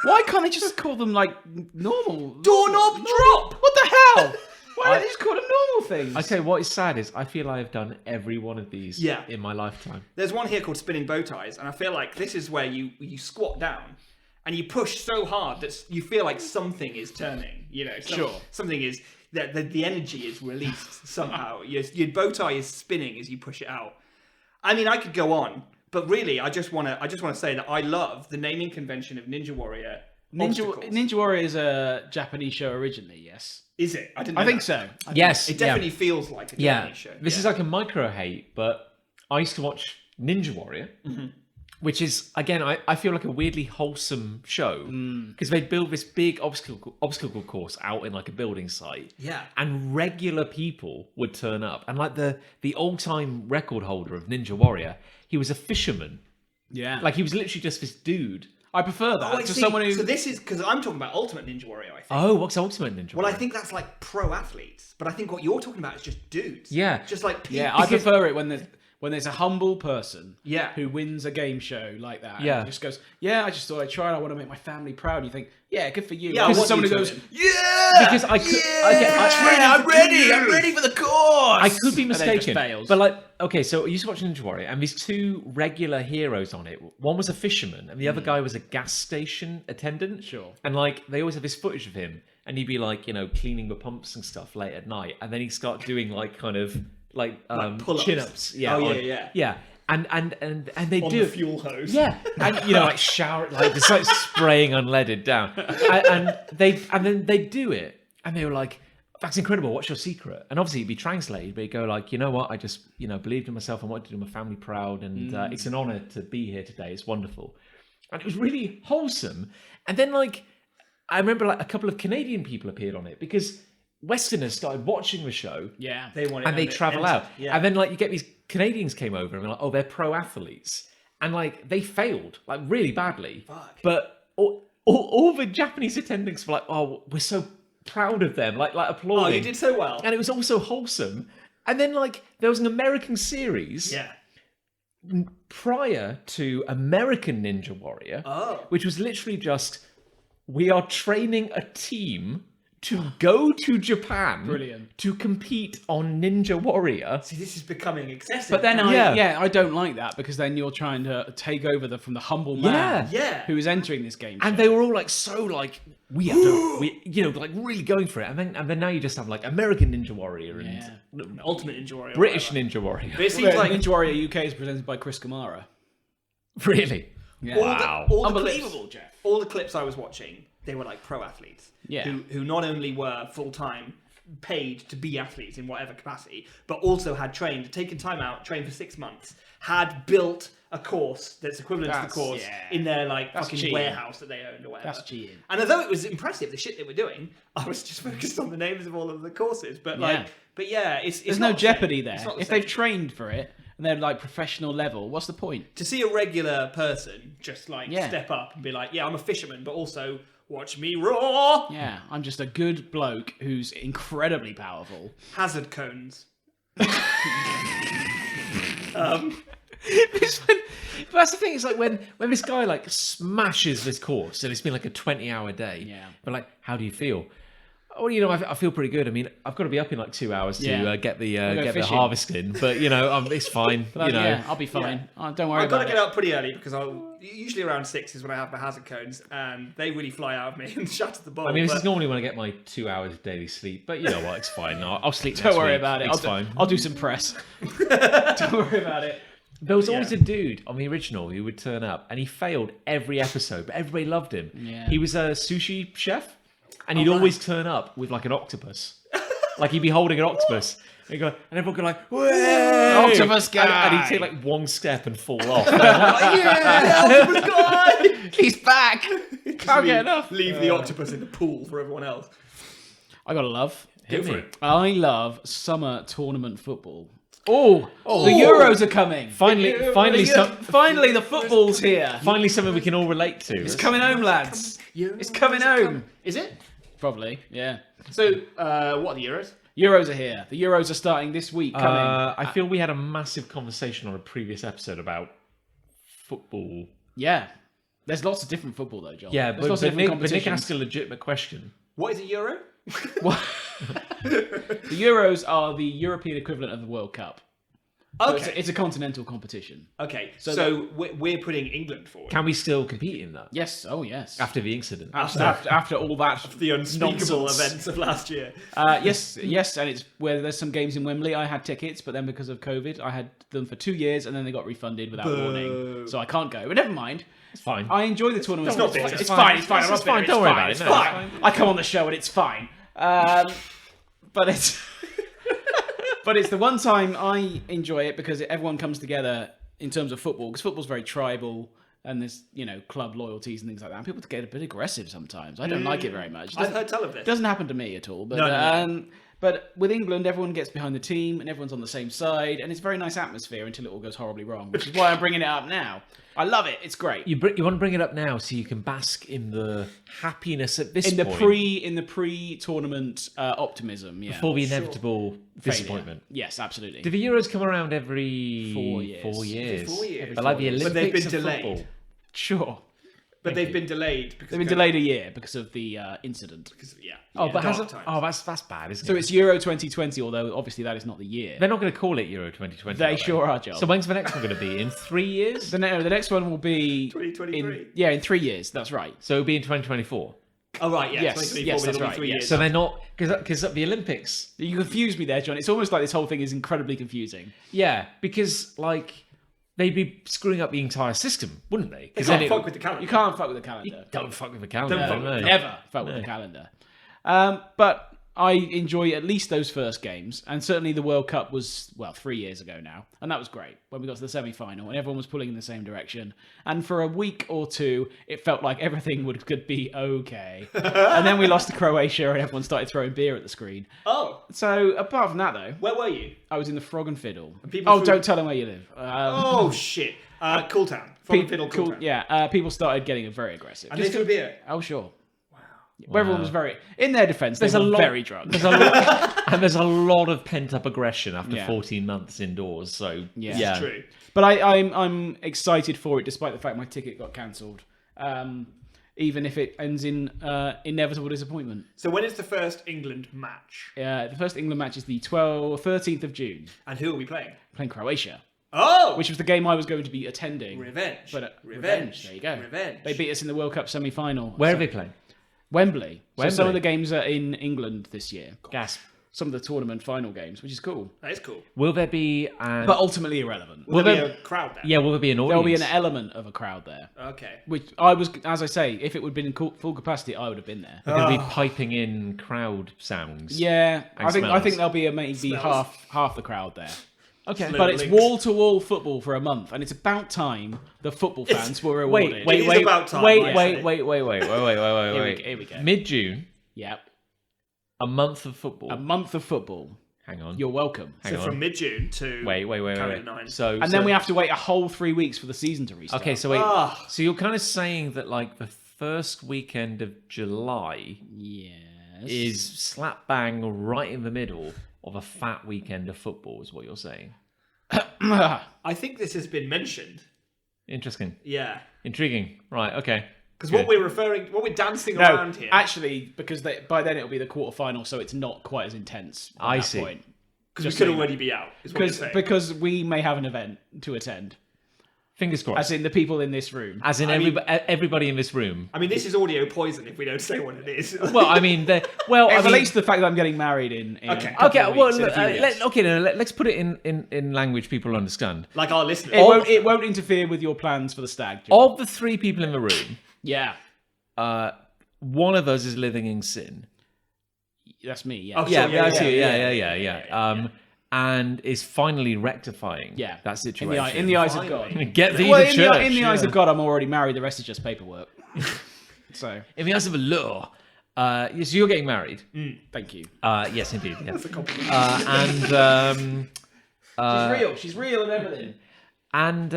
Why can't they just call them like normal? Doorknob drop. What the hell? Why don't they just call them normal things? I tell you what is sad is I feel I have done every one of these in my lifetime. There's one here called spinning bow ties, and I feel like this is where you squat down and you push so hard that you feel like something is turning. You know, something is that the energy is released somehow. Your bow tie is spinning as you push it out. I mean, I could go on, but really, I just want to say that I love the naming convention of Ninja Warrior. obstacles. Ninja Warrior is a Japanese show originally, yes. Is it? I think so. Yes. It definitely feels like a Yeah. Japanese show. This is like a micro hate, but I used to watch Ninja Warrior, which is, again, I feel like a weirdly wholesome show because they build this big obstacle course out in like a building site. Yeah. And regular people would turn up. And like the all-time record holder of Ninja Warrior, he was a fisherman. Yeah. Like he was literally just this dude. I prefer that I to see. someone who. So this is because I'm talking about Ultimate Ninja Warrior. I think. Oh, what's Ultimate Ninja Well, Warrior? I think that's like pro athletes, but I think what you're talking about is just dudes. Yeah. Just like people. Yeah, I prefer it when there's a humble person Yeah. who wins a game show like that. Yeah. And just goes, yeah, I just thought I'd try it. I want to make my family proud. And you think, yeah, good for you. Yeah, I Because want someone you who to goes, win. yeah, Because I could, I'm ready for the course. I could be And then it just mistaken, fails. but like, okay, so I used to watch Ninja Warrior, and these two regular heroes on it. One was a fisherman, and the other guy was a gas station attendant. Sure. And like, they always have this footage of him, and he'd be like, you know, cleaning the pumps and stuff late at night, and then he'd start doing like kind of like pull-ups. chin-ups. Yeah. Oh, yeah. Yeah. And they On do the it. fuel hose. Yeah, and you know, like shower, like just like spraying unleaded down, and then they do it, and they were like, that's incredible. What's your secret? And obviously it'd be translated, but you go like, you know what? I just, believed in myself. I wanted to do my family proud, and it's an honor to be here today. It's wonderful. And it was really wholesome. And then like, I remember like a couple of Canadian people appeared on it because Westerners started watching the show. Yeah. They travel out. Yeah. And then like you get these Canadians came over and they're like, oh, they're pro athletes. And like they failed like really badly. Fuck. But all the Japanese attendants were like, oh, we're so proud of them, like applauding. Oh, you did so well. And it was also wholesome. And then like there was an American series prior to American Ninja Warrior, which was literally just, we are training a team to go to Japan to compete on Ninja Warrior. See, this is becoming excessive. But then I don't like that, because then you're trying to take over from the humble man who is entering this game. And they were all like, so like, we have to, like really going for it. And then now you just have like American Ninja Warrior and Ultimate Ninja Warrior. British Ninja Warrior. But it seems like Ninja Warrior UK is presented by Chris Kamara. Really? Yeah. Wow. all the Unbelievable, clips, Jeff. All the clips I was watching, they were like pro athletes. Yeah. Who not only were full time paid to be athletes in whatever capacity, but also had taken time out, trained for 6 months, had built a course that's equivalent to the course in their like fucking cheating. Warehouse that they owned or whatever. That's cheating. And although it was impressive, the shit they were doing, I was just focused on the names of all of the courses. But it's there's not no the jeopardy same. there. It's not the If same. they've trained for it and they're like professional level, what's the point? To see a regular person just like step up and be like, yeah, I'm a fisherman, but also watch me roar. Yeah, I'm just a good bloke who's incredibly powerful. Hazard cones. But that's the thing. It's like when this guy like smashes this course, and it's been like a 20-hour day. Yeah. But like, how do you feel? Oh, I feel pretty good. I mean, I've got to be up in like 2 hours to get the harvest in. But it's fine. I'll be fine. Don't worry I've got about to it. get up pretty early because usually around 6 is when I have my hazard cones, and they really fly out of me and shatter the bowl. I mean, this is normally when I get my 2 hours of daily sleep. But you know what? It's fine. I'll sleep. Don't next worry week. about it. It's fine. I'll do some press. Don't worry about it. There was always a dude on the original who would turn up, and he failed every episode, but everybody loved him. Yeah. He was a sushi chef, and he'd always turn up with like an octopus. Like he'd be holding an octopus. And everyone would go like, "Whoa, Octopus guy!" And he'd take like one step and fall off. octopus guy! He's back. Can't get enough. Leave the octopus in the pool for everyone else. I gotta love. Hit me. I love summer tournament football. Oh, the Euros are coming. Finally, Finally, the football's here. finally something we can all relate to. It's coming home, lads. It's coming home. Is it? Probably, yeah. So, what are the Euros? Euros are here. The Euros are starting this week. Coming. I feel we had a massive conversation on a previous episode about football. Yeah. There's lots of different football though, John. Yeah, There's lots of different Nick competitions. asked a legitimate question. What is a Euro? The Euros are the European equivalent of the World Cup. So Okay. it's a continental competition. Okay, so we're putting England forward. Can we still compete in that Yes. Oh, yes. after the incident? After all that the unspeakable nonsense. events of last year. Yes, and it's where there's some games in Wembley. I had tickets, but then because of COVID, I had them for 2 years, and then they got refunded without warning, so I can't go. But never mind. It's fine. I enjoy the tournament. It's not big. It's fine. It's fine. I'm It's not fine. bitter. Don't worry It's about it. It's No, fine. it's I come on the show and it's fine. But it's but it's the one time I enjoy it because everyone comes together in terms of football, because football's very tribal and there's club loyalties and things like that. And people get a bit aggressive sometimes. I don't like it very much. I've heard tell of this. It doesn't happen to me at all. But No. but with England, everyone gets behind the team and everyone's on the same side, and it's a very nice atmosphere until it all goes horribly wrong, which is why I'm bringing it up now. I love it. It's great. You want to bring it up now so you can bask in the happiness at this point. In the pre-tournament optimism, yeah. Before the inevitable disappointment. Yes, absolutely. Do the Euros come around every 4 years. 4 years? Every 4 years. But like the Olympics But they've been of delayed. football. Sure. But they've been delayed because They've been delayed a year because of the incident. Oh, but dark hasn't? times. Oh, that's bad, isn't So it? it's Euro 2020, although obviously that is not the year. They're not going to call it Euro 2020. They sure are, John. So when's the next one going to be? In 3 years? The next one will be 2023. in 3 years. That's right. So it'll be in 2024. Oh right, yeah. Yes, 2024, yes, but that's it'll be right, 3 yes. years. So they're not because the Olympics. You confused me there, John. It's almost like this whole thing is incredibly confusing. Yeah, because like they'd be screwing up the entire system, wouldn't they? You Because can't fuck with the calendar. You can't fuck with the calendar. don't fuck with the calendar. Don't fuck with no. the Never fuck with the calendar. But I enjoy at least those first games, and certainly the World Cup was 3 years ago now, and that was great when we got to the semi-final and everyone was pulling in the same direction. And for a week or two, it felt like everything could be okay. And then we lost to Croatia, and everyone started throwing beer at the screen. Oh, So apart from that, though, where were you? I was in the Frog and Fiddle. people threw- Don't tell them where you live. Oh shit! Cool Town. From Fiddle, Cool Town. Yeah, people started getting very aggressive. And they threw beer. Oh, sure. Wow. Everyone was very... In their defence, they were very drunk. There's a lot of pent-up aggression after 14 months indoors, so... It's true. But I'm excited for it, despite the fact my ticket got cancelled. Even if it ends in inevitable disappointment. So when is the first England match? The first England match is the 13th of June. And who are we playing? Playing Croatia. Oh! Which was the game I was going to be attending. Revenge. But Revenge. There you go. Revenge. They beat us in the World Cup semi-final. Where are they playing? Wembley. So Wembley. some of the games are in England this year. Gasp. Some of the tournament final games, which is cool. That is cool. Will there be... But ultimately irrelevant. Will there be a crowd there? Yeah, will there be an audience? There'll be an element of a crowd there. Okay. Which I was, as I say, if it would have been in full capacity, I would have been there. They're going to be piping in crowd sounds. Yeah, And I think smells. there'll be maybe Smells. half the crowd there. Okay. But it's links. wall-to-wall football for a month, and it's about time the football fans were rewarded. It is about time, I say. Wait. Here we go. Mid-June, Yep. a month of football. A month of football. Hang on. You're welcome. So from mid-June to... Wait. Carry 9. So, And then we have to wait a whole 3 weeks for the season to restart. Okay, so wait. Ah. So you're kind of saying that, like, the first weekend of July Yes. is slap bang right in the middle of a fat weekend of football, is what you're saying. I think this has been mentioned. Interesting. Yeah. Intriguing. Right, okay. Because Good. what we're dancing around here... actually, because by then it'll be the quarterfinal, so it's not quite as intense. I that see. Point. Because we Just could saying. already be out, is what you're saying. Because we may have an event to attend, Fingers crossed. as in the people in this room. As in everybody in this room. I mean, this is audio poison if we don't say what it is. Well, I mean, It relates to the fact that I'm getting married in a Okay. couple Okay, of well, weeks, in a few weeks. let's put it in language people understand. Like our listeners. It won't interfere with your plans for the stag. John. Of the three people in the room, Yeah, one of us is living in sin. that's me. Yeah. Oh, Yeah, sure, I see. Yeah. And is finally rectifying Yeah. that situation. In the eyes of God. Finally. Get thee Well, to church. in the eyes of God, I'm already married. The rest is just paperwork. So, In the eyes of the law. So you're getting married. thank you. Yes, indeed. Yeah. That's a compliment. She's real and everything. And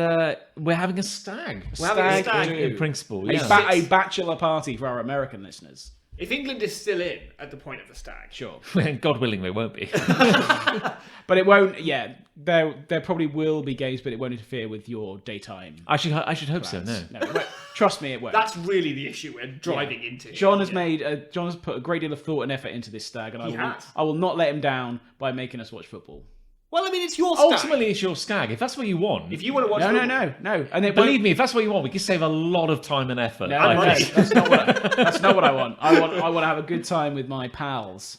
we're having a stag. We're having a stag. in principle. A, Yeah. a bachelor party for our American listeners. If England is still in at the point of the stag, Sure. God willing, they won't be. But it won't. Yeah, there probably will be games, but it won't interfere with your daytime. I should hope so. No. No, it won't. Trust me, it won't. that's really the issue we're driving into. John has put a great deal of thought and effort into this stag, and He has. I will not let him down by making us watch football. Well, I mean, it's your stag. Ultimately, it's your stag. If that's what you want, If you want to watch No. And it believe me, if that's what you want, we can save a lot of time and effort. No, by no, this. that's not what I want. I want to have a good time with my pals,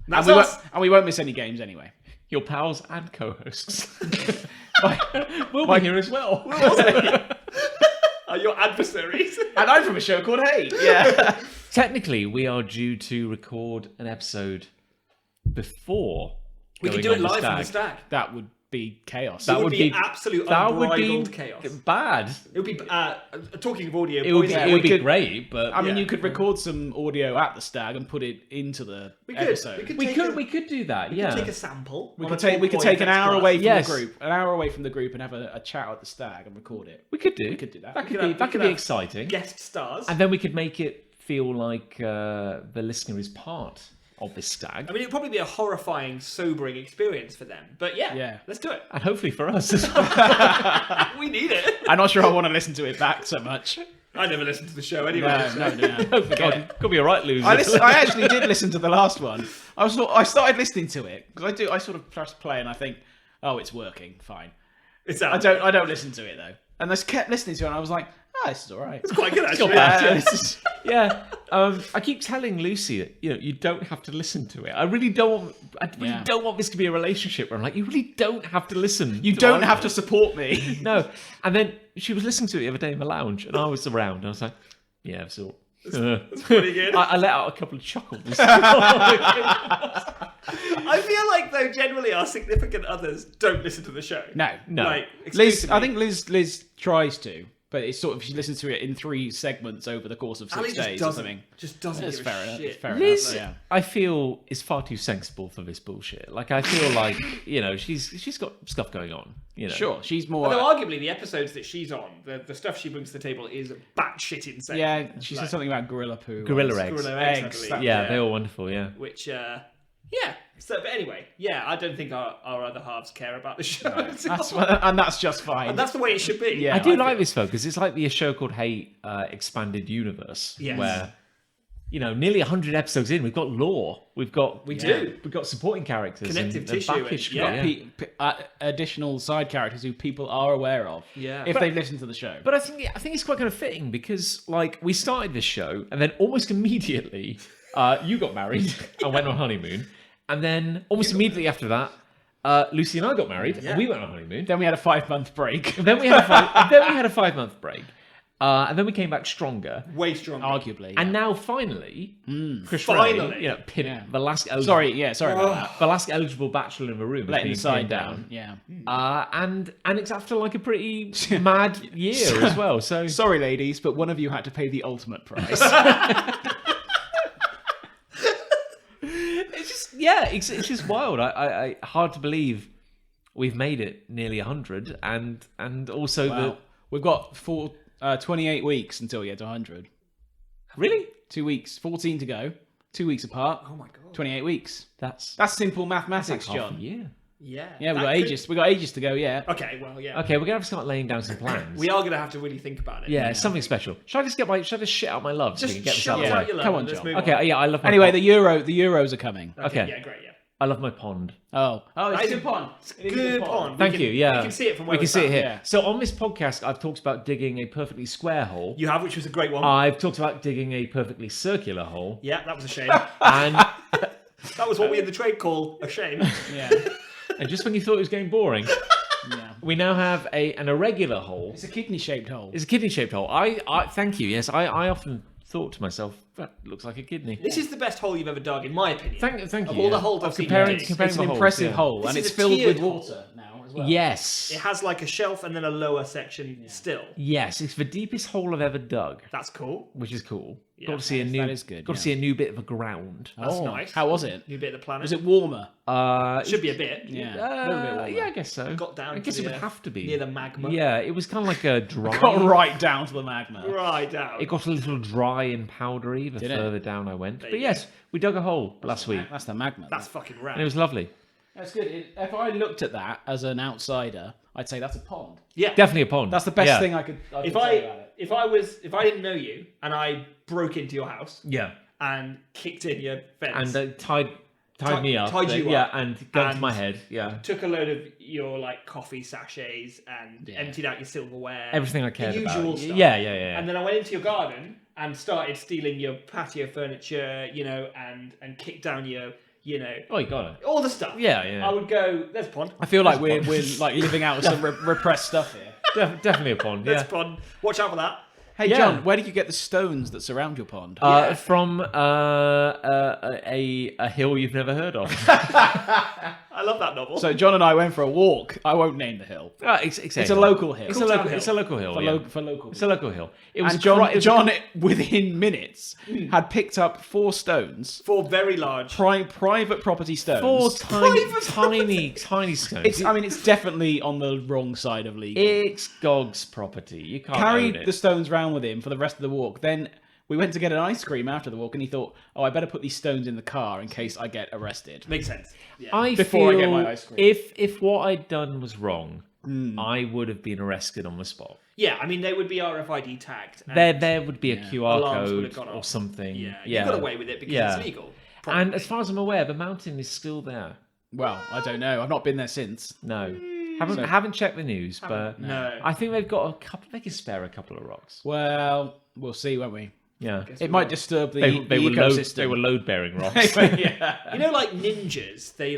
That's and us. we won't miss any games anyway. Your pals and co-hosts will be here as well. Your adversaries. And I'm from a show called Hey. Yeah. Technically, we are due to record an episode before. We could going do it on live from the stag. That would be chaos. That would be absolute unbridled chaos. bad. It would be talking of audio. It would, poison. it would be could- great, but I mean, Yeah. you could record some audio at the stag and put it into the We could. episode. we could do that. We yeah. could take a sample. We on could a take talk an point hour X away from Yes. the group, and have a chat at the stag and record it. we could do. We could do that. That We could could be have- that we could could be have exciting. guest stars. And then we could make it feel like the listener is part of this stag, I mean, it'd probably be a horrifying, sobering experience for them. But yeah, let's do it. and hopefully for us as well. We need it. I'm not sure I want to listen to it back so much. I never listened to the show anyway. No. God, could be a right loser. I actually did listen to the last one. I started listening to it because I sort of press play and I think, oh, it's working, fine. It's I don't listen to it though, and I just kept listening to it and I was like, oh, this is all right. It's quite good It's not actually. bad. Yeah, this is- yeah. I keep telling Lucy that you don't have to listen to it. I really don't want this to be a relationship where I'm like, you really don't have to listen. You don't have to support me. No. And then she was listening to it the other day in the lounge, and I was around, and I was like, yeah, so That's pretty good. I let out a couple of chuckles. I feel like, though, generally our significant others don't listen to the show. No. Like, Liz, I exclusively. think Liz tries to, but it's sort of she listens to it in 3 segments over the course of 6 Ali days just or doesn't. something. Just doesn't That's give a fair enough. shit. Fair Liz, enough. Yeah. I feel, is far too sensible for this bullshit. Like, I feel like, she's got stuff going on. Sure, she's more. Although arguably the episodes that she's on, the stuff she brings to the table is batshit insane. Yeah, she said something about gorilla poo. Gorilla once. eggs. Gorilla eggs, I believe. Yeah, they were wonderful, yeah. Which, yeah. So, but anyway, I don't think our other halves care about the show. And that's just fine. And that's the way it should be. Yeah. I do feel. like this, though, because it's like the show called Hate Expanded Universe, Yes. where, nearly 100 episodes in, we've got lore. We've got supporting characters. Connective and tissue backish, and- Additional side characters who people are aware of. Yeah. If they've listened to the show. But I think it's quite kind of fitting because, like, we started this show and then almost immediately you got married and went on honeymoon. And then almost immediately after that, Lucy and I got married and we went on honeymoon. Then we had a 5-month break. Then we had a 5-month break. And then we came back stronger. Way stronger. Arguably. And now finally, Chris Finally. Ray, the last eligible, Sorry about that. the last eligible bachelor in the room, Letting the has side been down. Yeah. and it's after like a pretty mad year as well. So Sorry, ladies, but one of you had to pay the ultimate price. it's just wild. I hard to believe we've made it nearly 100, and also Wow. We've got 28 weeks until we get to 100. really 2 weeks, 14 to go. 2 weeks apart. Oh my god. 28 weeks. that's That's simple mathematics, half a John. year. Yeah. Yeah, we That got could- ages. We got ages to go. Yeah. Okay, well, yeah. Okay, we're gonna have to start laying down some plans. We are going to have to really think about it. Yeah, something special. Should I just shit out my love so we Just can get this shut out of the out way? your love. Come on, and let's John. move Okay, on. yeah, I love my Anyway, pond. the Euros are coming. Okay. Yeah, great, yeah. I love my pond. Oh, That it's is a good pond. It is a Good pond. Thank you. Yeah, We can see it from where we can see it here. Yeah. So on this podcast, I've talked about digging a perfectly square hole. You have, which was a great one. I've talked about digging a perfectly circular hole, Yeah, that was a shame. and That was what we in the trade call a shame. Yeah. and just when you thought it was getting boring, Yeah. we now have an irregular hole. It's a kidney-shaped hole. It's a kidney-shaped hole. I thank you. Yes, I often thought to myself that looks like a kidney. This is the best hole you've ever dug, in my opinion. Thank you. Of all the holes I've seen, comparing, it is. comparing It's the an holes, impressive yeah. hole, This and is it's a filled with tiered water now as well. Yes. It has like a shelf and then a lower section still. Yes, it's the deepest hole I've ever dug, That's cool. which is cool. Yeah, got to see a new. that is good, Got to yeah. see a new bit of a ground. That's Oh, nice. How was it? New bit of the planet. Was it warmer? Should be a bit. Yeah. A little bit warmer. Yeah, I guess so. Got down I guess to it the, would have to be near the magma. Yeah, it was kind of like a dry. Got right down to the magma. Right down. It got a little dry and powdery the Did it? further down I went. There But you yes, we dug a hole last week, That's the magma. That's fucking rad. and it was lovely. That's good. If I looked at that as an outsider, I'd say that's a pond. Yeah. Definitely a pond. That's the best Yeah. thing I could say If about I it. if I didn't know you and I broke into your house Yeah, and kicked in your fence and tied me up. tied you yeah, up, and gun to and- my head. Yeah, took a load of your like coffee sachets and emptied out your silverware, everything I the cared about. usual stuff. Yeah. And then I went into your garden and started stealing your patio furniture, and kicked down your, Oh, you got it. all the stuff. Yeah. I would go, there's a pond. I feel like we're like living out some repressed stuff here. Definitely a pond. There's Yeah. a pond. Watch out for that. Hey Yeah. John, where did you get the stones that surround your pond? From a hill you've never heard of. I love that novel. So John and I went for a walk. I won't name the hill. It's a local hill. It's a Cool local. town It's a local hill. For, yeah. for local. It's a local hill. It was And John, it was John, within minutes, had picked up 4 stones, 4 very large. private property stones. 4 tiny stones. It's definitely on the wrong side of legal. It's Gog's property. You can't own Carried it. the stones round with him for the rest of the walk. Then we went to get an ice cream after the walk, and he thought, "Oh, I better put these stones in the car in case I get arrested." Makes sense. Yeah. Before I feel get my ice cream. if what I'd done was wrong, I would have been arrested on the spot. Yeah, I mean, they would be RFID tagged. and- There would be a QR Alarms would have code gone or off. something. Yeah, you got away with it because it's legal. And as far as I'm aware, the mountain is still there. Well, I don't know. I've not been there since. No, haven't checked the news, but No. I think they've got a couple. They can spare a couple of rocks. Well, we'll see, won't we? Yeah. It might disturb the They were ecosystem. load-bearing rocks. Yeah. You know, like ninjas, they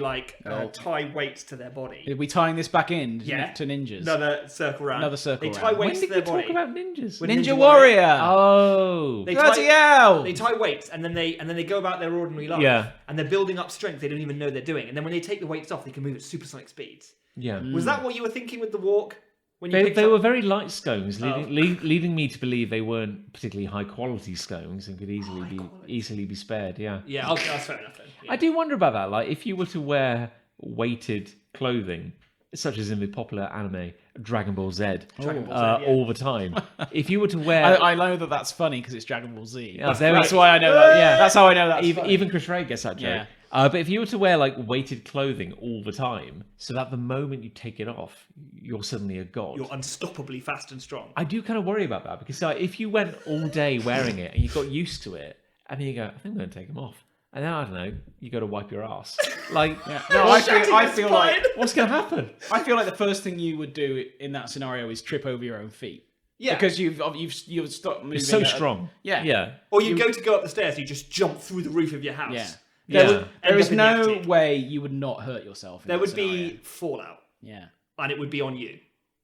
tie weights to their body. Are we tying this back in Yeah. to ninjas? Another circle round. Another circle They tie round. When weights did to their we body. talk about ninjas? With Ninja Warrior! Oh. They Bloody tie, hell! they tie weights and then they go about their ordinary life. Yeah. And they're building up strength they don't even know they're doing. And then when they take the weights off, they can move at supersonic speeds. Yeah. Was that what you were thinking with the walk? When you They picked up- were very light scones, Oh. leading me to believe they weren't particularly high quality scones and could easily be spared. Yeah. Yeah, okay, that's fair enough then. Yeah. I do wonder about that. Like, if you were to wear weighted clothing, such as in the popular anime Dragon Ball Z, Dragon Ball Z, yeah. all the time, if you were to wear, I know that's funny because it's Dragon Ball Z. Yeah, That's why I know that. Yeah. That's how I know that. even Chris Ray gets that joke. Yeah. But if you were to wear like weighted clothing all the time, so that the moment you take it off, you're suddenly a god. You're unstoppably fast and strong. I do kind of worry about that because if you went all day wearing it and you got used to it, and then you go, I think I'm going to take them off. And then, I don't know, you got to wipe your ass. Like, No, I feel like what's going to happen? I feel like the first thing you would do in that scenario is trip over your own feet. Yeah. Because you've stopped moving. It's so strong. Yeah. Yeah. Or you go up the stairs, you just jump through the roof of your house. Yeah. Yeah. There is End up in the no attic. way you would not hurt yourself. In There that would scenario. be fallout, Yeah. and it would be on you.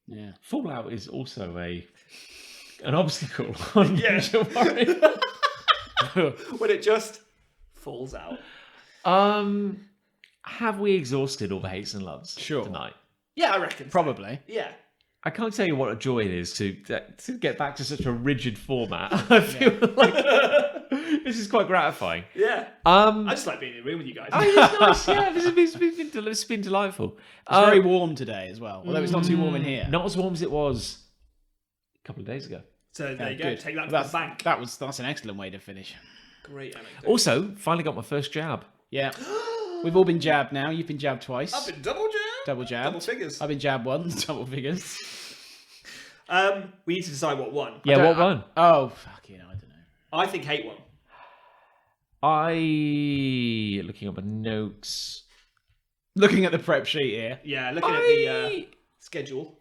Yeah. Fallout is also an obstacle on Yeah. Ninja Warrior. When it just falls out. Have we exhausted all the hates and loves Sure. tonight? Yeah, I reckon. So. Probably. Yeah. I can't tell you what a joy it is to get back to such a rigid format. I feel like this is quite gratifying. Yeah. I I just like being in the room with you guys. it's nice. Yeah, it's been delightful. It's very warm today as well, although it's not too warm in here. Not as warm as it was a couple of days ago. So there you go. Good. Take that to That's, the bank. That's an excellent way to finish. Great anecdote. Also, finally got my first jab. Yeah. We've all been jabbed now. You've been jabbed twice. I've been double jab. Double jabbed. Double figures. I've been jabbed once. Double figures. We need to decide what won. Yeah, what one? Oh, fuck you know, I don't know. I think hate won. Looking at my notes. Looking at the prep sheet here. Yeah, looking at the schedule.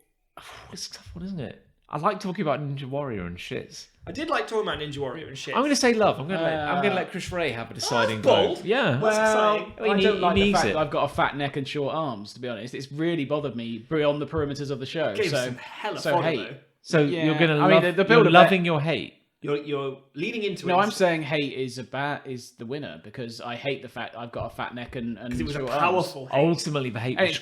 It's a tough one, isn't it? I like talking about Ninja Warrior and shits. I did like talking about Ninja Warrior and shit. I'm going to say love. I'm going to let Chris Ray have a deciding bold. vote. Yeah. Well, exciting. I mean, I don't like the needs fact it. that I've got a fat neck and short arms, to be honest. It's really bothered me beyond the perimeters of the show. Gave so some hella so fodder, hate. though. So Yeah, you're going to I mean, love. the build you're of loving your hate. You're leading into No, it. I'm saying hate is the winner because I hate the fact I've got a fat neck and it was a short arms. powerful hate. Ultimately, the hate And was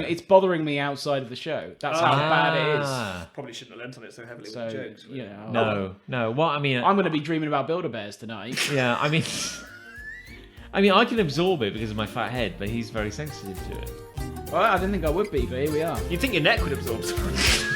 it's bothering me outside of the show. That's how bad it is. Probably shouldn't have lent on it so heavily So, with the jokes. you know, No. What I mean, I'm going to be dreaming about Build-A-Bears tonight. yeah. I mean, I can absorb it because of my fat head, but he's very sensitive to it. Well, I didn't think I would be, but here we are. You'd think your neck would absorb something.